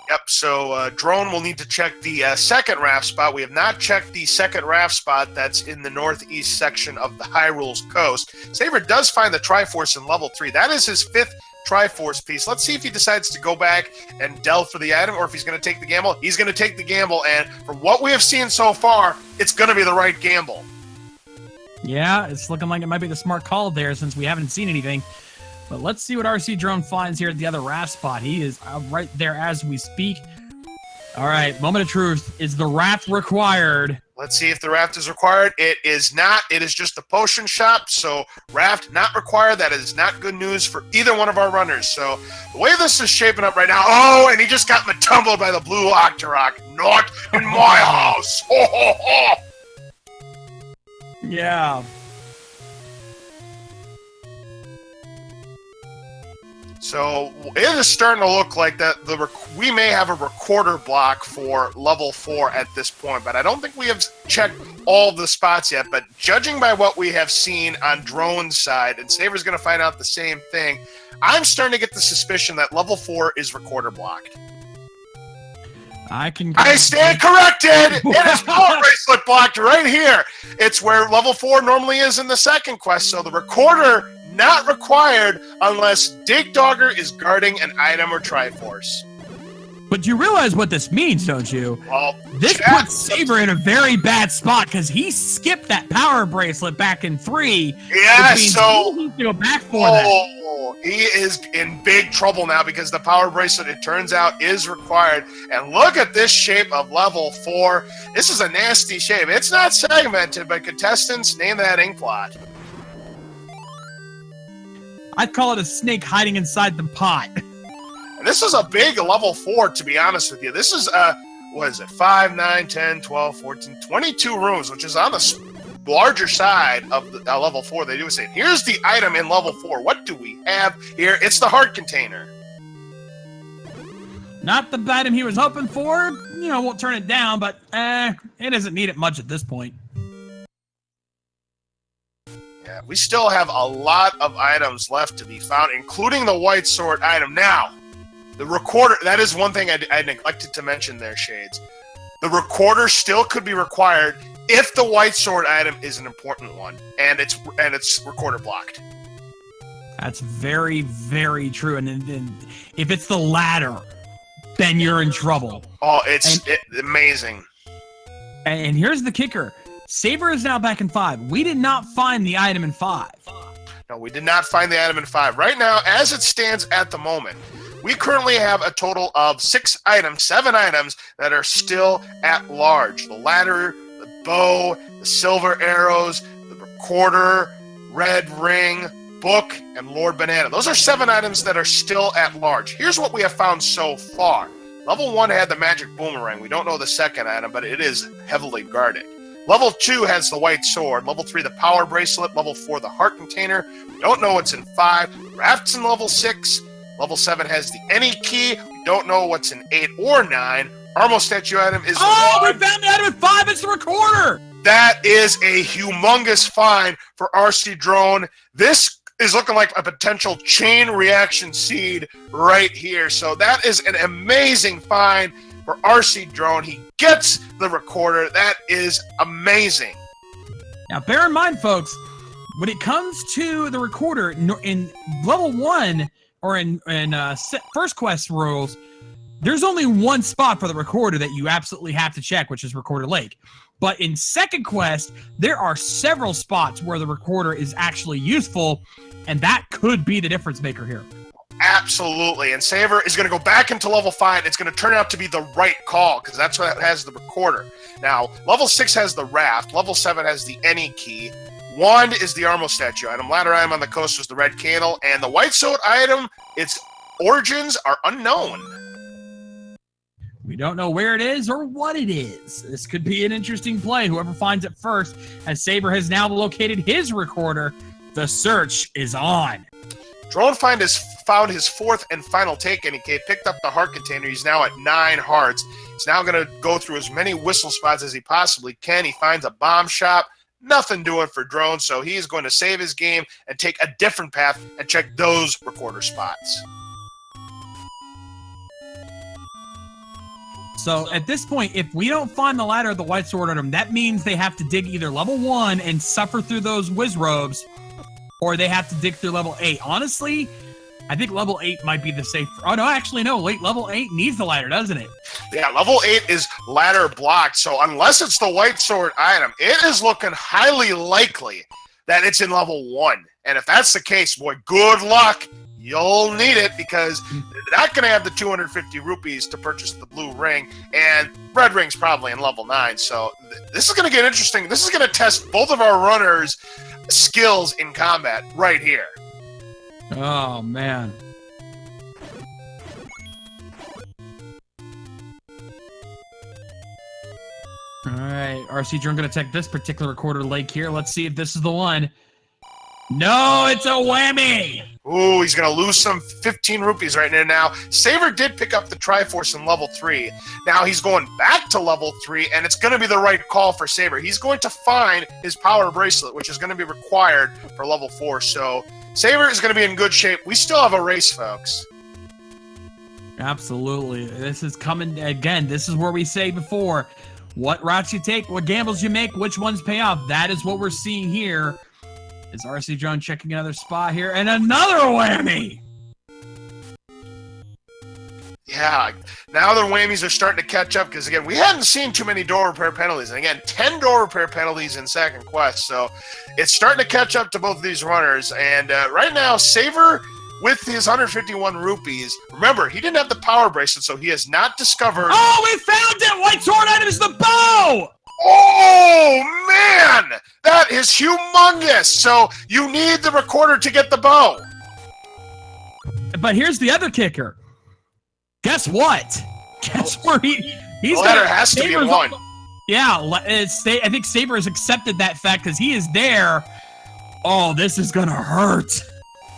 Yep, so Drone will need to check the second raft spot. We have not checked the second raft spot that's in the northeast section of the Hyrule's coast. Saber does find the Triforce in level 3. That is his 5th Triforce piece. Let's see if he decides to go back and delve for the item or if he's going to take the gamble. He's going to take the gamble, and from what we have seen so far, it's going to be the right gamble. Yeah, it's looking like it might be the smart call there since we haven't seen anything. But let's see what RC Drone finds here at the other raft spot. He is right there as we speak. All right, moment of truth. Is the raft required? Let's see if the raft is required. It is not. It is just a potion shop, so raft not required. That is not good news for either one of our runners. So the way this is shaping up right now, oh, and he just got tumbled by the blue Octorok. Not in my house. Ho, ho, ho. Yeah. So it is starting to look like that we may have a recorder block for level 4 at this point, but I don't think we have checked all the spots yet. But judging by what we have seen on Drone's side, and Saber's going to find out the same thing, I'm starting to get the suspicion that level 4 is recorder blocked. I stand corrected! It is power bracelet blocked right here. It's where level 4 normally is in the second quest, so the recorder not required unless Dig Dogger is guarding an item or Triforce. But you realize what this means, don't you? Well, this puts Saber in a very bad spot because he skipped that power bracelet back in 3. Yeah, so he needs to go back for that. He is in big trouble now because the power bracelet, it turns out, is required. And look at this shape of level 4. This is a nasty shape. It's not segmented, but contestants, name that ink blot. I'd call it a snake hiding inside the pot. And this is a big level 4, to be honest with you. This is, what is it, 5, 9, 10, 12, 14, 22 rooms, which is on the larger side of the level 4. They do say, here's the item in level 4. What do we have here? It's the heart container. Not the item he was hoping for. You know, we'll turn it down, but it doesn't need it much at this point. Yeah, we still have a lot of items left to be found, including the white sword item. Now, the recorder, that is one thing I neglected to mention there, Shades. The recorder still could be required if the white sword item is an important one, and it's recorder blocked. That's very, very true. And if it's the latter, then you're in trouble. Oh, it's amazing. And here's the kicker. Saber is now back in 5. We did not find the item in 5. No, we did not find the item in 5. Right now, as it stands at the moment, we currently have a total of 7 items that are still at large. The ladder, the bow, the silver arrows, the recorder, red ring, book, and Lord Banana. Those are 7 items that are still at large. Here's what we have found so far. Level 1 had the magic boomerang. We don't know the second item, but it is heavily guarded. Level 2 has the white sword. Level 3, the power bracelet. Level 4, the heart container. We don't know what's in 5. Raft's in level 6. Level 7 has the any key. We don't know what's in 8 or 9. Armo statue item is we found the item in 5. It's the recorder. That is a humongous find for rcdrone. This is looking like a potential chain reaction seed right here. So that is an amazing find for rcdrone. He gets the recorder. That is amazing. Now, bear in mind, folks, when it comes to the recorder in level 1 or in first quest rules, there's only one spot for the recorder that you absolutely have to check, which is Recorder Lake. But in second quest, there are several spots where the recorder is actually useful, and that could be the difference maker here. Absolutely. And Saber is going to go back into level 5. It's going to turn out to be the right call because that's what has the recorder. Now, level 6 has the raft. Level 7 has the any key. Wand is the Armo statue item. Ladder item on the coast was the red candle. And the white sword item, its origins are unknown. We don't know where it is or what it is. This could be an interesting play. Whoever finds it first, as Saber has now located his recorder, the search is on. Drone found his 4th and final take, and he picked up the heart container. He's now at 9 hearts. He's now going to go through as many whistle spots as he possibly can. He finds a bomb shop. Nothing doing for Drone, so he's going to save his game and take a different path and check those recorder spots. So at this point, if we don't find the ladder of the white sword item, that means they have to dig either level 1 and suffer through those whiz robes, or they have to dig through level 8. Honestly, I think level 8 might be the safe. Oh, no, actually, no. Wait, level 8 needs the ladder, doesn't it? Yeah, level 8 is ladder blocked. So unless it's the white sword item, it is looking highly likely that it's in level 1. And if that's the case, boy, good luck. You'll need it because they're not going to have the 250 rupees to purchase the blue ring, and red ring's probably in level 9. So this is going to get interesting. This is going to test both of our runners' skills in combat right here. Oh, man. All right, RC Drone going to take this particular quarter lake here. Let's see if this is the one. No, it's a whammy. Ooh, he's going to lose some 15 rupees right now. Saber did pick up the Triforce in level 3. Now he's going back to level 3, and it's going to be the right call for Saber. He's going to find his power bracelet, which is going to be required for level 4. So Saber is going to be in good shape. We still have a race, folks. Absolutely. This is coming again. This is where we say before, what routes you take, what gambles you make, which ones pay off. That is what we're seeing here. Is RC Drone checking another spot here, and another whammy. Yeah, now their whammies are starting to catch up because, again, we hadn't seen too many door repair penalties. And, again, 10 door repair penalties in second quest. So it's starting to catch up to both of these runners. And right now, Saver, with his 151 rupees, remember, he didn't have the power bracelet, so he has not discovered... Oh, we found it! White sword item is the bow! Oh, man! That is humongous! So you need the recorder to get the bow. But here's the other kicker. Guess what? Guess where he's the ladder has to be in 1. Yeah, I think Saber has accepted that fact because he is there. Oh, this is going to hurt.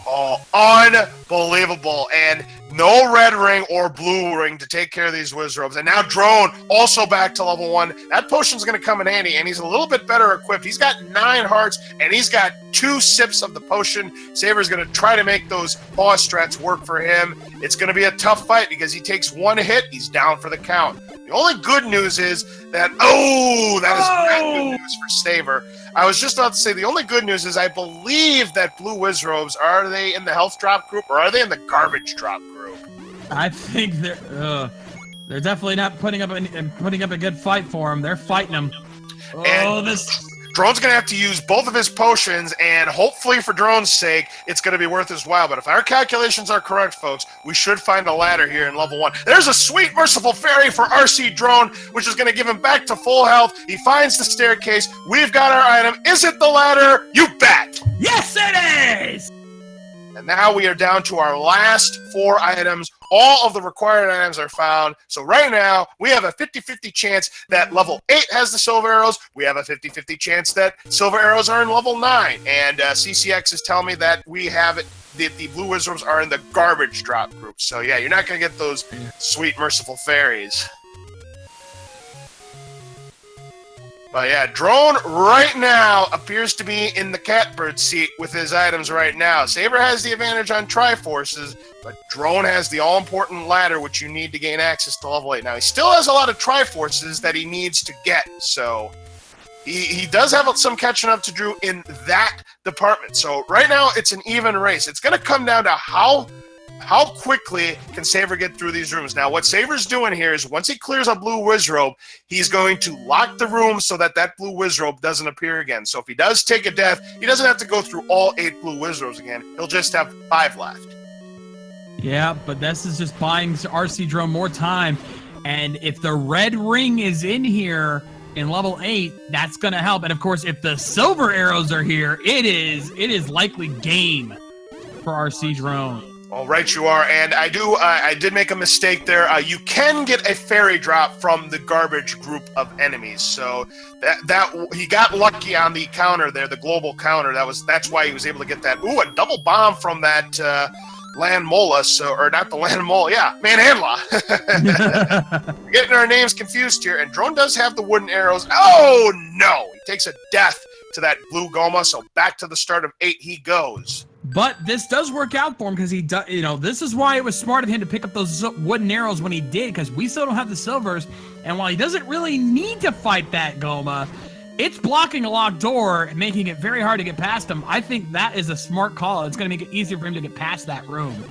Oh, unbelievable. And no red ring or blue ring to take care of these Wizrobes. And now Drone also back to level 1. That potion's going to come in handy, and he's a little bit better equipped. He's got 9 hearts, and he's got 2 sips of the potion. Saber's going to try to make those boss strats work for him. It's going to be a tough fight because he takes 1 hit, he's down for the count. The only good news is that, that is bad good news for Saber. I was just about to say, the only good news is I believe that blue Wizrobes, are they in the health drop group or are they in the garbage drop group? I think they're definitely not putting up a good fight for him. They're fighting him. This Drone's going to have to use both of his potions, and hopefully for Drone's sake, it's going to be worth his while. But if our calculations are correct, folks, we should find a ladder here in level 1. There's a sweet, merciful fairy for RC Drone, which is going to give him back to full health. He finds the staircase. We've got our item. Is it the ladder? You bet! Yes, it is! And now we are down to our last 4 items. All of the required items are found. So right now, we have a 50-50 chance that level 8 has the silver arrows. We have a 50-50 chance that silver arrows are in level 9. And CCX is telling me that we have it. The blue Wizards are in the garbage drop group. So yeah, you're not going to get those sweet, merciful fairies. But yeah, Drone right now appears to be in the catbird seat with his items right now. Saber has the advantage on Triforces, but Drone has the all-important ladder which you need to gain access to level 8. Now, he still has a lot of Triforces that he needs to get, so he does have some catching up to do in that department. So right now, it's an even race. It's going to come down to how quickly can Saber get through these rooms. Now, what Saber's doing here is once he clears a blue Wizrobe, he's going to lock the room so that blue Wizrobe doesn't appear again. So if he does take a death, he doesn't have to go through all 8 blue Wizrobes again. He'll just have 5 left. Yeah, but this is just buying RC Drone more time. And if the red ring is in here in level 8, that's going to help. And of course, if the silver arrows are here, it is likely game for RC Drone. All right, you are, and I did make a mistake there. You can get a fairy drop from the garbage group of enemies, so that he got lucky on the counter there, the global counter. That's why he was able to get that. Ooh, a double bomb from that land mola, or not the land mola, yeah, Manhandla. Getting our names confused here, and Drone does have the wooden arrows. Oh no, he takes a death to that blue Goma, so back to the start of 8 he goes. But this does work out for him because this is why it was smart of him to pick up those wooden arrows when he did, because we still don't have the silvers. And while he doesn't really need to fight that Goma, it's blocking a locked door and making it very hard to get past him. I think that is a smart call. It's going to make it easier for him to get past that room.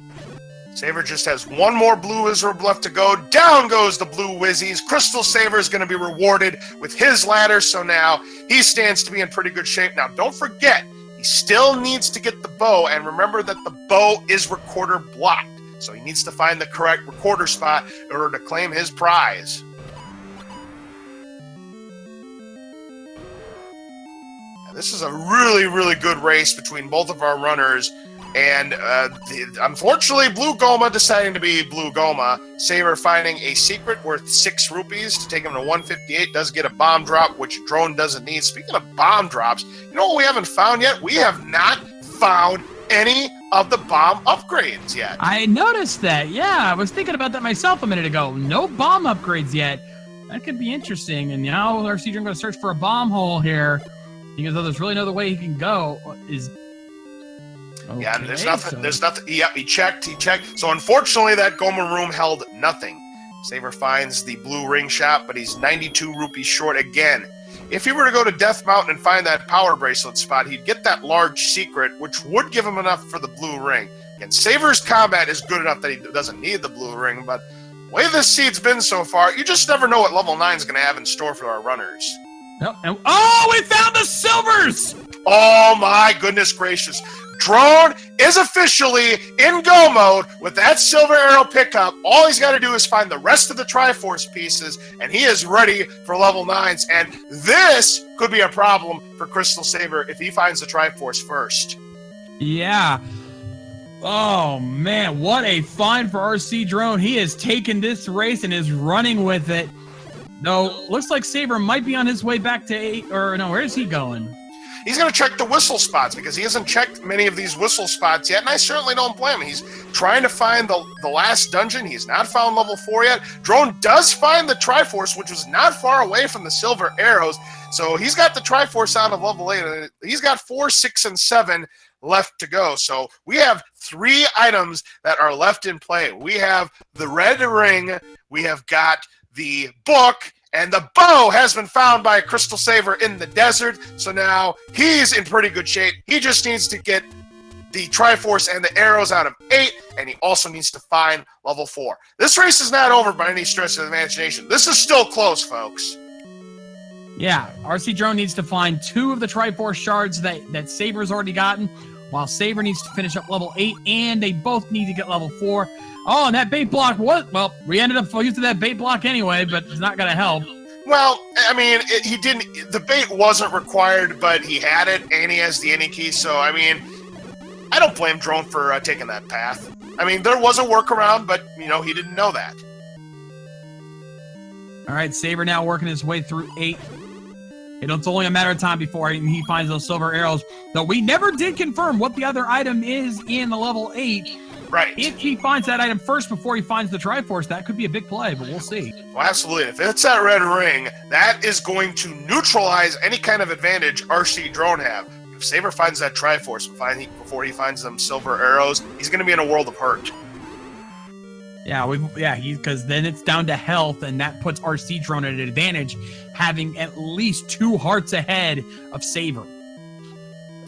Saber just has 1 more blue Wizard left to go. Down goes the blue Wizzies. Crystal Saber is going to be rewarded with his ladder, so now he stands to be in pretty good shape. Now, don't forget, He still needs to get the bow, and remember that the bow is recorder blocked. So he needs to find the correct recorder spot in order to claim his prize. And this is a really, really good race between both of our runners. And unfortunately, Blue Goma deciding to be Blue Goma. Saber finding a secret worth 6 rupees to take him to 158. Does get a bomb drop, which Drone doesn't need. Speaking of bomb drops, you know what we haven't found yet? We have not found any of the bomb upgrades yet. I noticed that. Yeah, I was thinking about that myself a minute ago. No bomb upgrades yet. That could be interesting. And now RCdrone going to search for a bomb hole here, because there's really no other way he can go. Yeah, and there's nothing. Yeah, he checked. So unfortunately, that Goma room held nothing. Saber finds the blue ring shop, but he's 92 rupees short again. If he were to go to Death Mountain and find that power bracelet spot, he'd get that large secret, which would give him enough for the blue ring. And Saber's combat is good enough that he doesn't need the blue ring, but the way this seed's been so far, you just never know what level 9 is going to have in store for our runners. Oh, we found the silvers! Oh my goodness gracious. Drone is officially in go mode with that silver arrow pickup. All he's got to do is find the rest of the Triforce pieces, and he is ready for level 9s. And this could be a problem for Crystal Saber if he finds the Triforce first. Yeah. Oh, man, what a find for RCdrone. He has taken this race and is running with it. No, looks like Saber might be on his way back to 8, or no, where is he going? He's going to check the whistle spots because he hasn't checked many of these whistle spots yet, and I certainly don't blame him. He's trying to find the last dungeon. He's not found level 4 yet. Drone does find the Triforce, which was not far away from the silver arrows, so he's got the Triforce out of level 8. And he's got 4, 6, and 7 left to go. So we have 3 items that are left in play. We have the red ring, we have got the book, and the bow has been found by Crystal Saber in the desert, so now he's in pretty good shape. He just needs to get the Triforce and the arrows out of 8, and he also needs to find level 4. This race is not over by any stretch of the imagination. This is still close, folks. Yeah, RCdrone needs to find 2 of the Triforce shards that Saber's already gotten, while Saber needs to finish up level 8, and they both need to get level 4. Oh, and that bait block, well, we ended up using that bait block anyway, but it's not going to help. Well, I mean, he didn't. The bait wasn't required, but he had it, and he has the any key. So, I mean, I don't blame Drone for taking that path. I mean, there was a workaround, but he didn't know that. All right, Saber now working his way through 8. It's only a matter of time before he finds those silver arrows. Though we never did confirm what the other item is in the level 8. Right. If he finds that item first before he finds the Triforce, that could be a big play, but we'll see. Well, absolutely. If it's that red ring, that is going to neutralize any kind of advantage RCdrone have. If Saber finds that Triforce before he finds them silver arrows, he's going to be in a world of hurt. Yeah, because then it's down to health, and that puts RCdrone at an advantage, having at least 2 hearts ahead of Saber.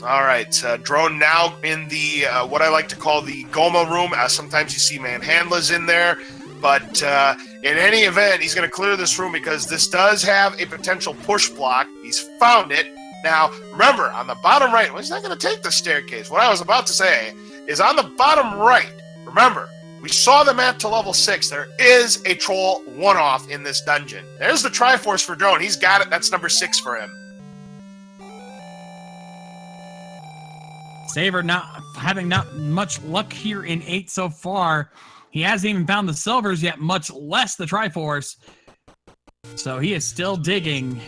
All right, Drone now in the what I like to call the Goma room. Sometimes you see Manhandlas in there, but in any event, he's going to clear this room because this does have a potential push block. He's found it. Now, remember, on the bottom right, well, he's not going to take the staircase. What I was about to say is on the bottom right, remember, we saw the map to level 6. There is a troll one-off in this dungeon. There's the Triforce for Drone. He's got it. That's number 6 for him. Saber not having much luck here in 8 so far. He hasn't even found the silvers yet, much less the Triforce. So he is still digging.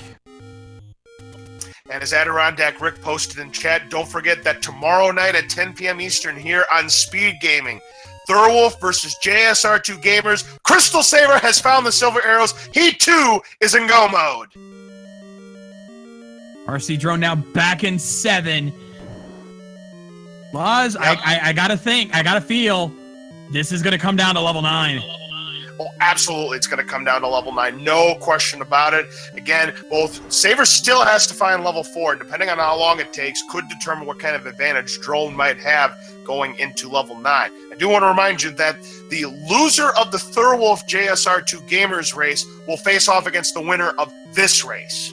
And as Adirondack Rick posted in chat, don't forget that tomorrow night at 10 p.m. Eastern here on Speed Gaming, Thorwolf versus JSR2 Gamers. Crystal Saber has found the silver arrows. He too is in go mode. RCdrone now back in 7. Laz, yep. I gotta feel this is gonna come down to level 9. Oh, absolutely, it's gonna come down to level 9, no question about it. Again, both Saber still has to find level 4, and depending on how long it takes, could determine what kind of advantage Drone might have going into level 9. I do want to remind you that the loser of the Thorwolf JSR2 Gamers race will face off against the winner of this race.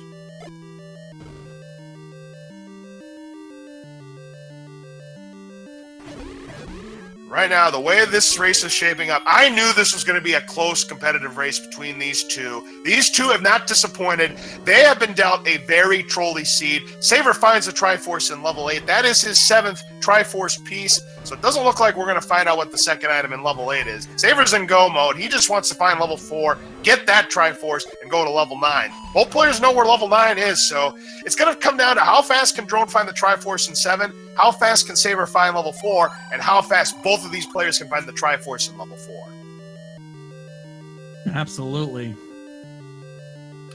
Right now, the way this race is shaping up, I knew this was going to be a close competitive race between these two. These two have not disappointed. They have been dealt a very trolly seed. Saber finds the Triforce in level 8. That is his 7th Triforce piece, so it doesn't look like we're going to find out what the second item in level 8 is. Saber's in go mode. He just wants to find level 4, get that Triforce, and go to level 9. Both players know where level 9 is, so it's going to come down to how fast can Drone find the Triforce in 7, how fast can Saber find level 4, and how fast both of these players can find the Triforce in level 4. Absolutely.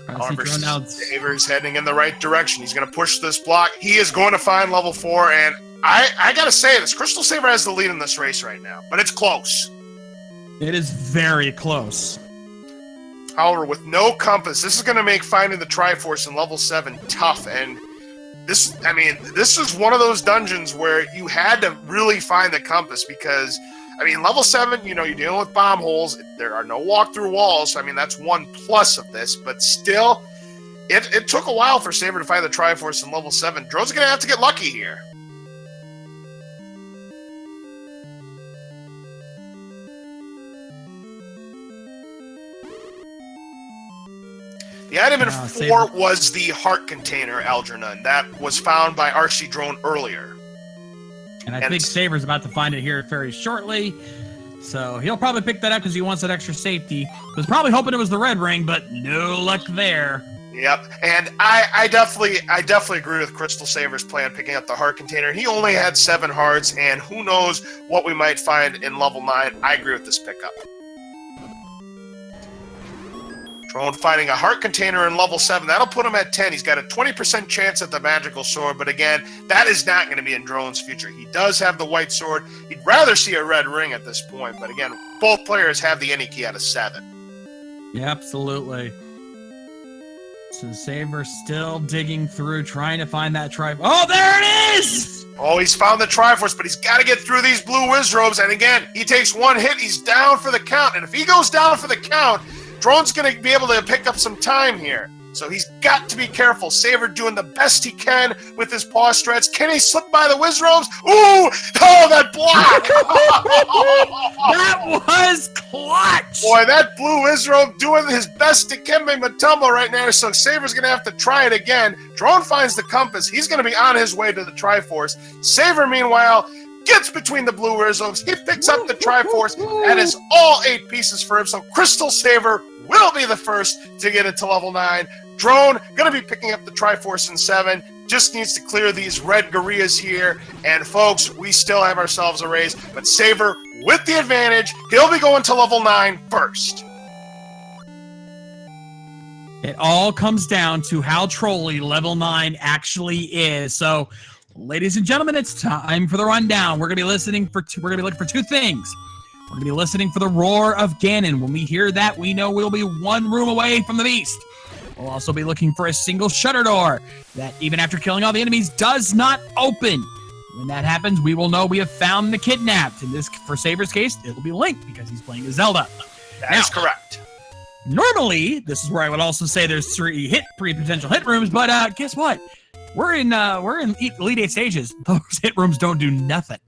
However, Saber's heading in the right direction. He's going to push this block. He is going to find level 4, and I got to say this. Crystal Saber has the lead in this race right now, but it's close. It is very close. However, with no compass, this is going to make finding the Triforce in level 7 tough, and this is one of those dungeons where you had to really find the compass because, level 7, you're dealing with bomb holes. There are no walk-through walls, so, that's one plus of this, but still, it took a while for Saber to find the Triforce in level 7. Drone's going to have to get lucky here. The item in 4 was the heart container, Algernon. That was found by rcdrone earlier. And I think Saber's about to find it here very shortly. So he'll probably pick that up because he wants that extra safety. Was probably hoping it was the red ring, but no luck there. Yep, and I definitely agree with Crystal Saber's plan picking up the heart container. He only had 7 hearts, and who knows what we might find in level 9. I agree with this pickup. Drone finding a heart container in level 7. That'll put him at 10. He's got a 20% chance at the magical sword, but again, that is not going to be in Drone's future. He does have the white sword. He'd rather see a red ring at this point, but again, both players have the any key out of 7. Yeah, absolutely. So Saber still digging through, trying to find that Triforce. Oh, there it is! Oh, he's found the Triforce, but he's got to get through these blue Wizrobes, and again, he takes one hit, he's down for the count, and if he goes down for the count, Drone's going to be able to pick up some time here. So he's got to be careful. Saber doing the best he can with his paw strats. Can he slip by the Wizrobes? Ooh! Oh, that block! That was clutch! Boy, that blue Wizrobe doing his best to Kembe Mutombo right now. So Saber's going to have to try it again. Drone finds the compass. He's going to be on his way to the Triforce. Saber, meanwhile, gets between the blue Wizrobes. He picks up the Triforce. That is all 8 pieces for him. So Crystal Saber will be the first to get into level 9. Drone going to be picking up the Triforce in 7. Just needs to clear these red Gorillas here. And folks, we still have ourselves a race. But Saber with the advantage. He'll be going to level 9 first. It all comes down to how trolly level 9 actually is. So, ladies and gentlemen, it's time for the rundown. We're gonna be looking for 2 things. We're gonna be listening for the roar of Ganon. When we hear that, we know we'll be 1 room away from the beast. We'll also be looking for a single shutter door that, even after killing all the enemies, does not open. When that happens, we will know we have found the kidnapped. In this, for Saber's case, it'll be Link because he's playing as Zelda. That's correct. Normally, this is where I would also say there's 3 potential hit rooms, but guess what? We're in Elite 8 stages. Those hit rooms don't do nothing.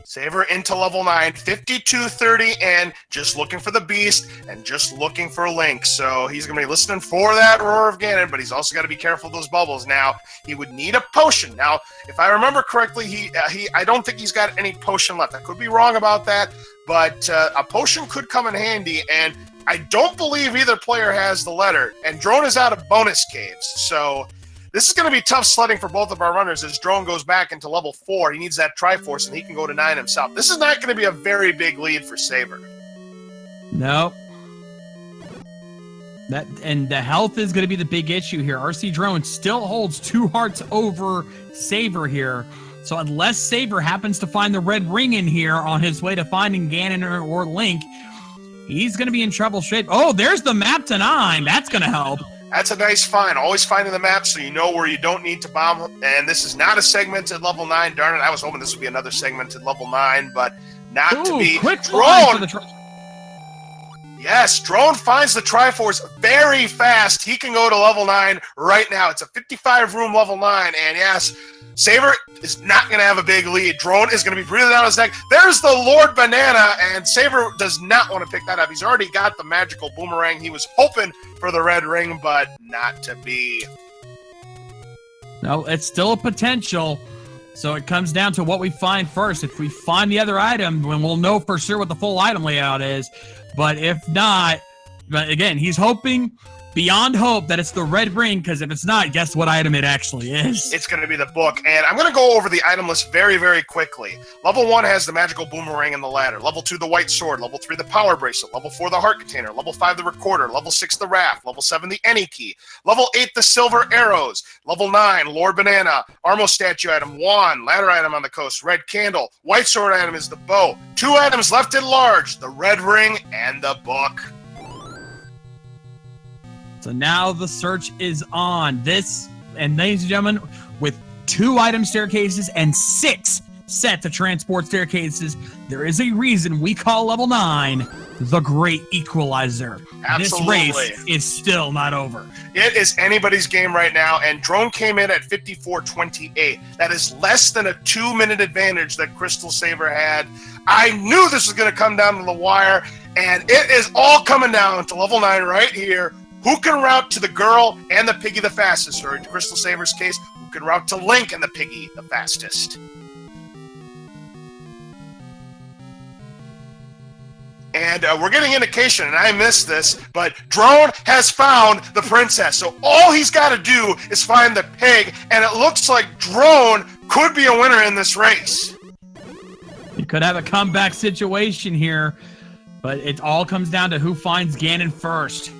Saber into level 9, 5230, and just looking for the beast and just looking for Link. So he's going to be listening for that roar of Ganon, but he's also got to be careful of those bubbles. Now, he would need a potion. Now, if I remember correctly, I don't think he's got any potion left. I could be wrong about that, but a potion could come in handy, and I don't believe either player has the letter, and Drone is out of bonus caves, so this is going to be tough sledding for both of our runners as Drone goes back into level 4. He needs that Triforce, and he can go to 9 himself. This is not going to be a very big lead for Saber. No. And the health is going to be the big issue here. rcdrone still holds 2 hearts over Saber here. So unless Saber happens to find the red ring in here on his way to finding Ganon or Link, he's going to be in trouble shape. Oh, there's the map to 9. That's going to help. That's a nice find. Always finding the map so you know where you don't need to bomb. And this is not a segmented level 9. Darn it, I was hoping this would be another segmented level 9, but not to be. Quick Drone! Yes, Drone finds the Triforce very fast. He can go to level 9 right now. It's a 55-room level 9, and yes, Saber is not going to have a big lead. Drone is going to be breathing down his neck. There's the Lord Banana, and Saber does not want to pick that up. He's already got the magical boomerang. He was hoping for the red ring, but not to be. No, it's still a potential. So it comes down to what we find first. If we find the other item, then we'll know for sure what the full item layout is. But if not, but again, he's hoping beyond hope that it's the red ring, because if it's not, guess what item it actually is? It's going to be the book, and I'm going to go over the item list very, very quickly. Level 1 has the magical boomerang and the ladder. Level 2, the white sword. Level 3, the power bracelet. Level 4, the heart container. Level 5, the recorder. Level 6, the raft. Level 7, the any key. Level 8, the silver arrows. Level 9, Lord Banana. Armo statue item, wand. Ladder item on the coast, red candle. White sword item is the bow. 2 items left in large, the red ring and the book. So now the search is on. This, and ladies and gentlemen, with 2 item staircases and 6 sets of transport staircases, there is a reason we call level 9 the Great Equalizer. Absolutely. This race is still not over. It is anybody's game right now, and Drone came in at 54.28. That is less than a 2-minute advantage that Crystal Saber had. I knew this was going to come down to the wire, and it is all coming down to level 9 right here. Who can route to the girl and the piggy the fastest? Or in Crystal Saber's case, who can route to Link and the piggy the fastest? And we're getting indication, and I missed this, but Drone has found the princess. So all he's got to do is find the pig, and it looks like Drone could be a winner in this race. You could have a comeback situation here, but it all comes down to who finds Ganon first.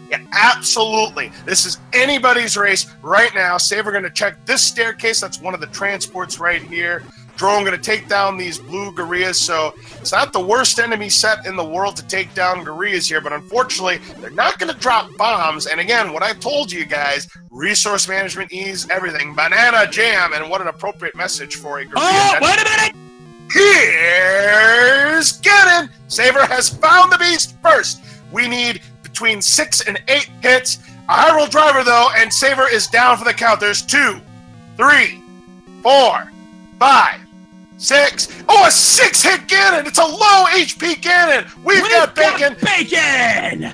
Yeah, absolutely. This is anybody's race right now. Saber going to check this staircase. That's one of the transports right here. Drone going to take down these blue gorillas. So it's not the worst enemy set in the world to take down gorillas here, but unfortunately, they're not going to drop bombs. And again, what I've told you guys, resource management, ease, everything. Banana jam, and what an appropriate message for a gorilla. Oh, wait a minute! Here's Ganon. Saber has found the beast first. We need between 6 and 8 hits. A high roll driver, though, and Saber is down for the count. There's 2, 3, 4, 5, 6. Oh, a 6-hit Ganon. It's a low HP Ganon. We've got bacon. Bacon!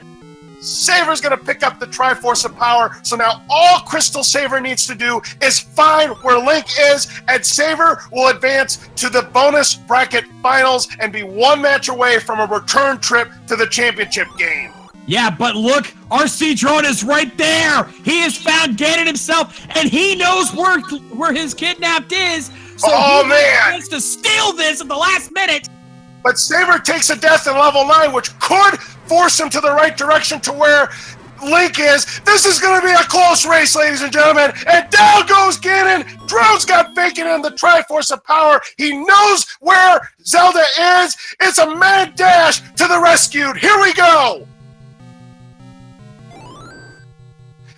Saber's going to pick up the Triforce of Power. So now all Crystal Saber needs to do is find where Link is, and Saber will advance to the bonus bracket finals and be 1 match away from a return trip to the championship game. Yeah, but look, rcdrone is right there. He has found Ganon himself, and he knows where his kidnapped is. So oh, he man. wants to steal this at the last minute. But Saber takes a death in level 9, which could force him to the right direction to where Link is. This is going to be a close race, ladies and gentlemen. And down goes Ganon. Drone's got bacon in the Triforce of Power. He knows where Zelda is. It's a mad dash to the rescue. Here we go.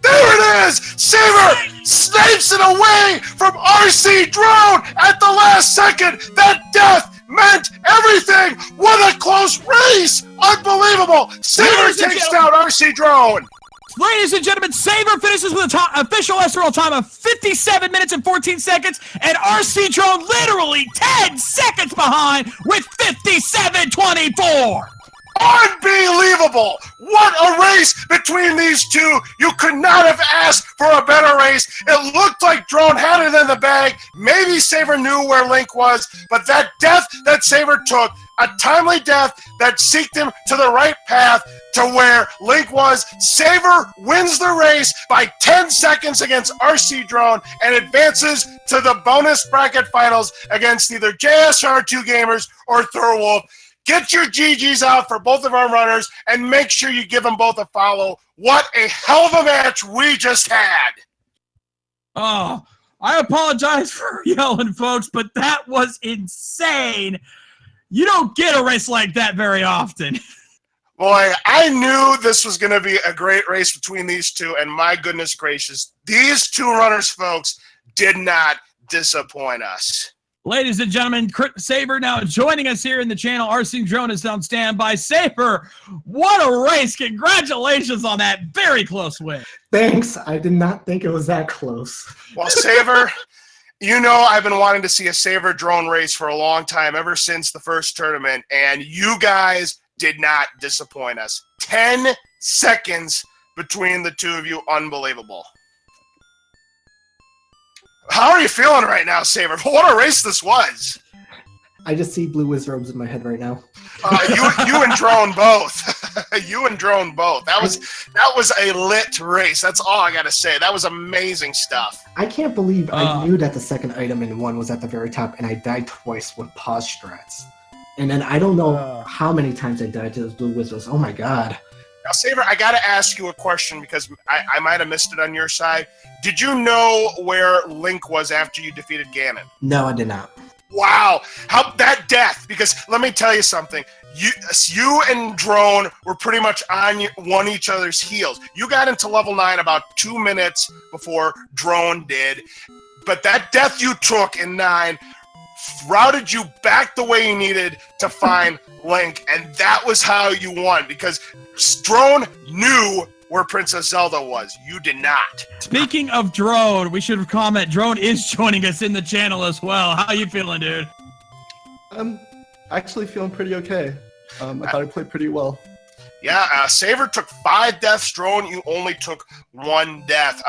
There it is! Saber snipes it away from rcdrone at the last second. That death meant everything. What a close race! Unbelievable! Saber takes down rcdrone. Ladies and gentlemen, Saber finishes with an official SRL time of 57 minutes and 14 seconds, and rcdrone literally 10 seconds behind with 57:24. Unbelievable! What a race between these two! You could not have asked for a better race. It looked like Drone had it in the bag. Maybe Saber knew where Link was, but that death that Saber took, a timely death that seeked him to the right path to where Link was. Saber wins the race by 10 seconds against rcdrone and advances to the bonus bracket finals against either JSR2 Gamers or Thorwolf. Get your GGs out for both of our runners and make sure you give them both a follow. What a hell of a match we just had. Oh, I apologize for yelling, folks, but that was insane. You don't get a race like that very often. Boy, I knew this was going to be a great race between these two, and my goodness gracious, these two runners, folks, did not disappoint us. Ladies and gentlemen, Saber now joining us here in the channel. rcdrone is on standby. Saber, what a race. Congratulations on that very close win. Thanks. I did not think it was that close. Well, Saber, You know, I've been wanting to see a Saber drone race for a long time, ever since the first tournament, and you guys did not disappoint us. 10 seconds between the two of you. Unbelievable. How are you feeling right now, Saber? What a race this was. I just see blue wizards in my head right now. You and Drone both. You and Drone both. That was a lit race. That's all I got to say. That was amazing stuff. I can't believe I knew that the second item in one was at the very top, and I died twice with pause strats. And then I don't know how many times I died to those blue wizards. Oh my god. Now, Saber, I got to ask you a question because I might have missed it on your side. Did you know where Link was after you defeated Ganon? No, I did not. Wow, how that death! Because let me tell you something. You and Drone were pretty much on one each other's heels. You got into level 9 about 2 minutes before Drone did, but that death you took in 9 routed you back the way you needed to find Link, and that was how you won. Because Drone knew where Princess Zelda was. You did not. Speaking of Drone, we should comment. Drone is joining us in the channel as well. How you feeling, dude? I'm actually feeling pretty okay. I thought I played pretty well. Yeah, Saber took 5 deaths. Drone, you only took 1 death.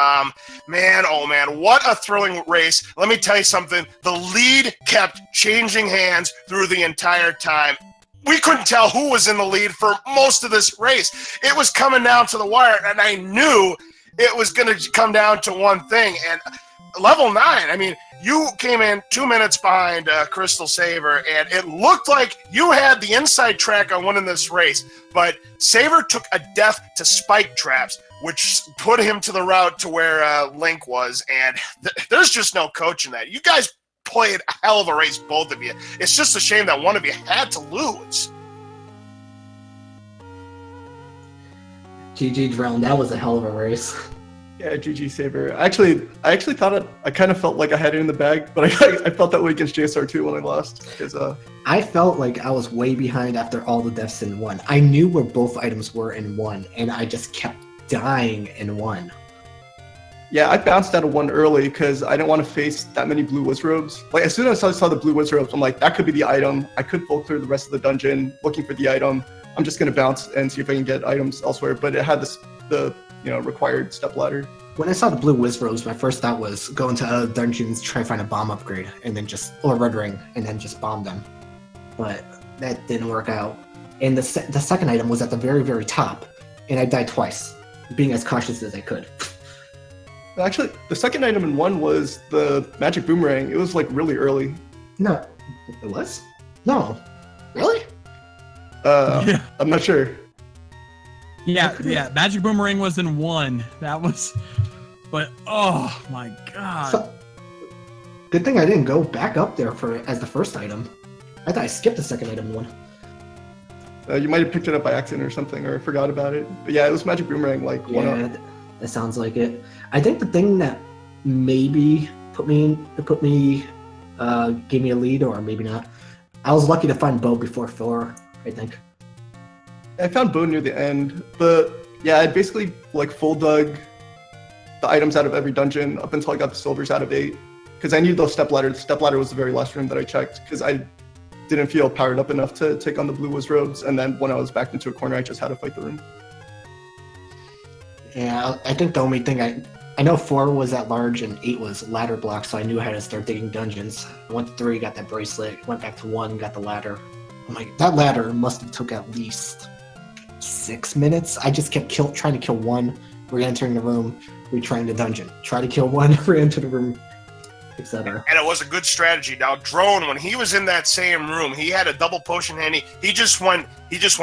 Man, oh man, what a thrilling race. Let me tell you something. The lead kept changing hands through the entire time. We couldn't tell who was in the lead for most of this race. It was coming down to the wire, and I knew it was going to come down to one thing. And level 9, I mean, you came in 2 minutes behind Crystal Saber, and it looked like you had the inside track on winning this race. But Saber took a death to spike traps, which put him to the route to where Link was. And there's just no coaching that. You guys played a hell of a race, both of you. It's just a shame that one of you had to lose. GG Drone, that was a hell of a race. Yeah, GG Saber. I actually thought I kind of felt like I had it in the bag, but I felt that way against JSR2 when I lost. Because I felt like I was way behind after all the deaths in 1. I knew where both items were in 1, and I just kept dying in 1. Yeah, I bounced out of 1 early because I didn't want to face that many blue wizrobes. Like, as soon as I saw the blue wizrobes, I'm like, that could be the item. I could full clear the rest of the dungeon looking for the item. I'm just going to bounce and see if I can get items elsewhere. But it had the required step ladder. When I saw the blue wizrobes, my first thought was go into other dungeons, try to find a bomb upgrade, and then or red ring, and then just bomb them. But that didn't work out. And the second item was at the very, very top, and I died twice, being as cautious as I could. Actually, the second item in 1 was the magic boomerang. It was like really early. No, it was? No. Really? Yeah. I'm not sure. Yeah. Magic Boomerang was in 1. That was, but oh my god. So, good thing I didn't go back up there as the first item. I thought I skipped the second item in 1. You might have picked it up by accident or something, or forgot about it. But yeah, it was magic boomerang. Like yeah, that sounds like it. I think the thing that maybe gave me a lead, or maybe not. I was lucky to find Bo before 4. I think. I found Bo near the end, but yeah, I basically like full dug the items out of every dungeon up until I got the silvers out of 8, because I needed those step ladders. The step ladder was the very last room that I checked, because I didn't feel powered up enough to take on the blue wizrobes, and then when I was backed into a corner, I just had to fight the room. Yeah, I think the only thing I know 4 was at large and 8 was ladder block, so I knew how to start digging dungeons. I went to 3, got that bracelet, went back to 1, got the ladder. I'm like, that ladder must have took at least 6 minutes. I just kept trying to kill 1, re-entering the room, retrying the dungeon. Try to kill 1, re-enter the room, etc. And it was a good strategy. Now, Drone, when he was in that same room, he had a double potion handy. He just went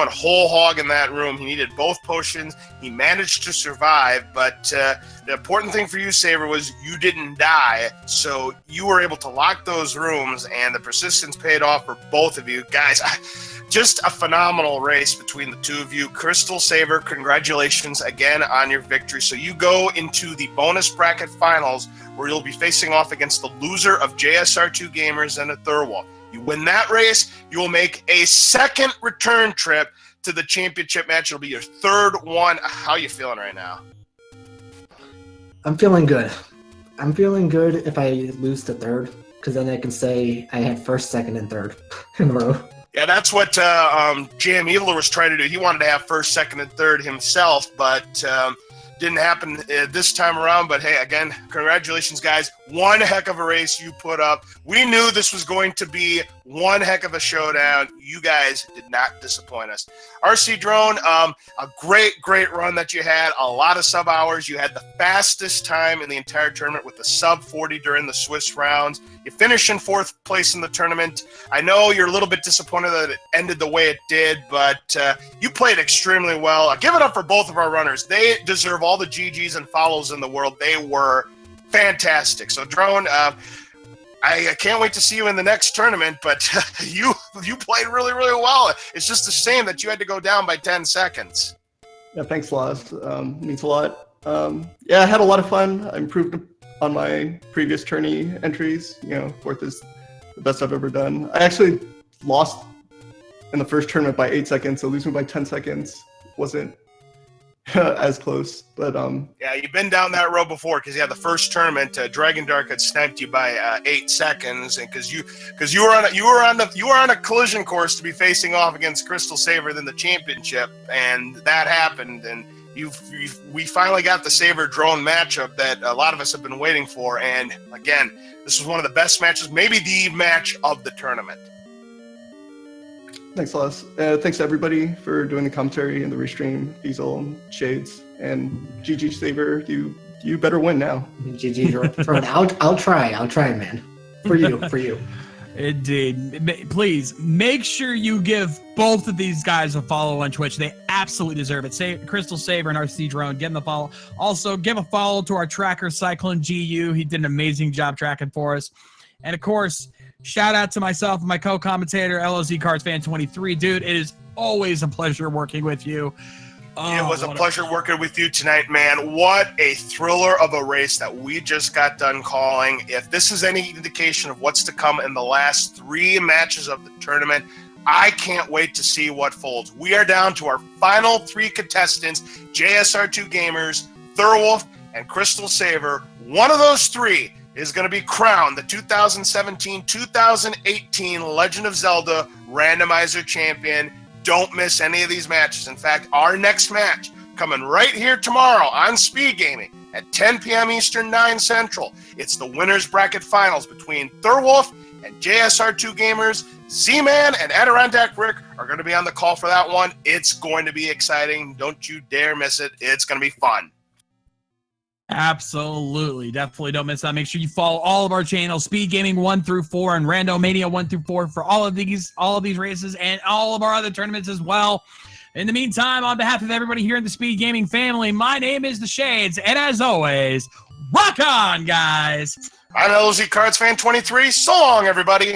whole hog in that room. He needed both potions. He managed to survive, but the important thing for you, Saber, was you didn't die, so you were able to lock those rooms, and the persistence paid off for both of you. Guys, just a phenomenal race between the two of you. Crystal, Saber, congratulations again on your victory. So you go into the bonus bracket finals, where you'll be facing off against the loser of JSR2 Gamers and a Thurwall. You win that race, you will make a second return trip to the championship match. It'll be your 3rd one. How are you feeling right now? I'm feeling good. I'm feeling good if I lose to third, because then I can say I had first, second, and third in a row. Yeah, that's what Jam Eviler was trying to do. He wanted to have first, second, and third himself, but didn't happen this time around. But hey, again, congratulations, guys. One heck of a race you put up. We knew this was going to be one heck of a showdown. You guys did not disappoint us. RC Drone, a great run that you had. A lot of sub hours. You had the fastest time in the entire tournament with the sub 40 during the Swiss rounds. You finished in 4th place in the tournament. I know you're a little bit disappointed that it ended the way it did, but you played extremely well. Give it up for both of our runners. They deserve all the GGs and follows in the world. They were fantastic. So, Drone, I can't wait to see you in the next tournament, but you played really well. It's just a shame that you had to go down by 10 seconds. Yeah, thanks, Lost. Means a lot. Yeah, I had a lot of fun. I improved on my previous tourney entries. 4th is the best I've ever done. I actually lost in the first tournament by 8 seconds, so losing by 10 seconds wasn't as close. But yeah, you've been down that road before, because the first tournament, Dragon Dark had sniped you by 8 seconds, and because you were on a collision course to be facing off against Crystal Saver in the championship, and that happened, and we finally got the Saber Drone matchup that a lot of us have been waiting for. And again, this was one of the best matches, maybe the match of the tournament. Thanks, Les. Thanks to everybody for doing the commentary and the restream, Diesel, Shades, and GG Saber. You better win now. GG Drone. I'll try, man. For you. Indeed. Please make sure you give both of these guys a follow on Twitch. They absolutely deserve it. Crystal Saver and RC Drone, give them a follow. Also, give a follow to our tracker, Cyclone GU. He did an amazing job tracking for us. And of course, shout out to myself and my co-commentator, LOZ Cards Fan 23. Dude, it is always a pleasure working with you. It was a pleasure working with you tonight, man. What a thriller of a race that we just got done calling. If this is any indication of what's to come in the last 3 matches of the tournament, I can't wait to see what folds. We are down to our final 3 contestants, JSR2 Gamers, Thurwolf, and Crystal Saver. One of those 3 is going to be crowned the 2017-2018 Legend of Zelda Randomizer Champion. Don't miss any of these matches. In fact, our next match coming right here tomorrow on Speed Gaming at 10 p.m. Eastern, 9 Central. It's the Winners Bracket Finals between Thurwolf and JSR2 Gamers. Z-Man and Adirondack Rick are going to be on the call for that one. It's going to be exciting. Don't you dare miss it. It's going to be fun. Absolutely. Definitely don't miss that. Make sure you follow all of our channels, Speed Gaming 1 through 4 and Randomania 1 through 4 for all of these races and all of our other tournaments as well. In the meantime, on behalf of everybody here in the Speed Gaming family, my name is The Shades, and as always, rock on, guys! I'm LOZ Cards Fan 23. So long, everybody.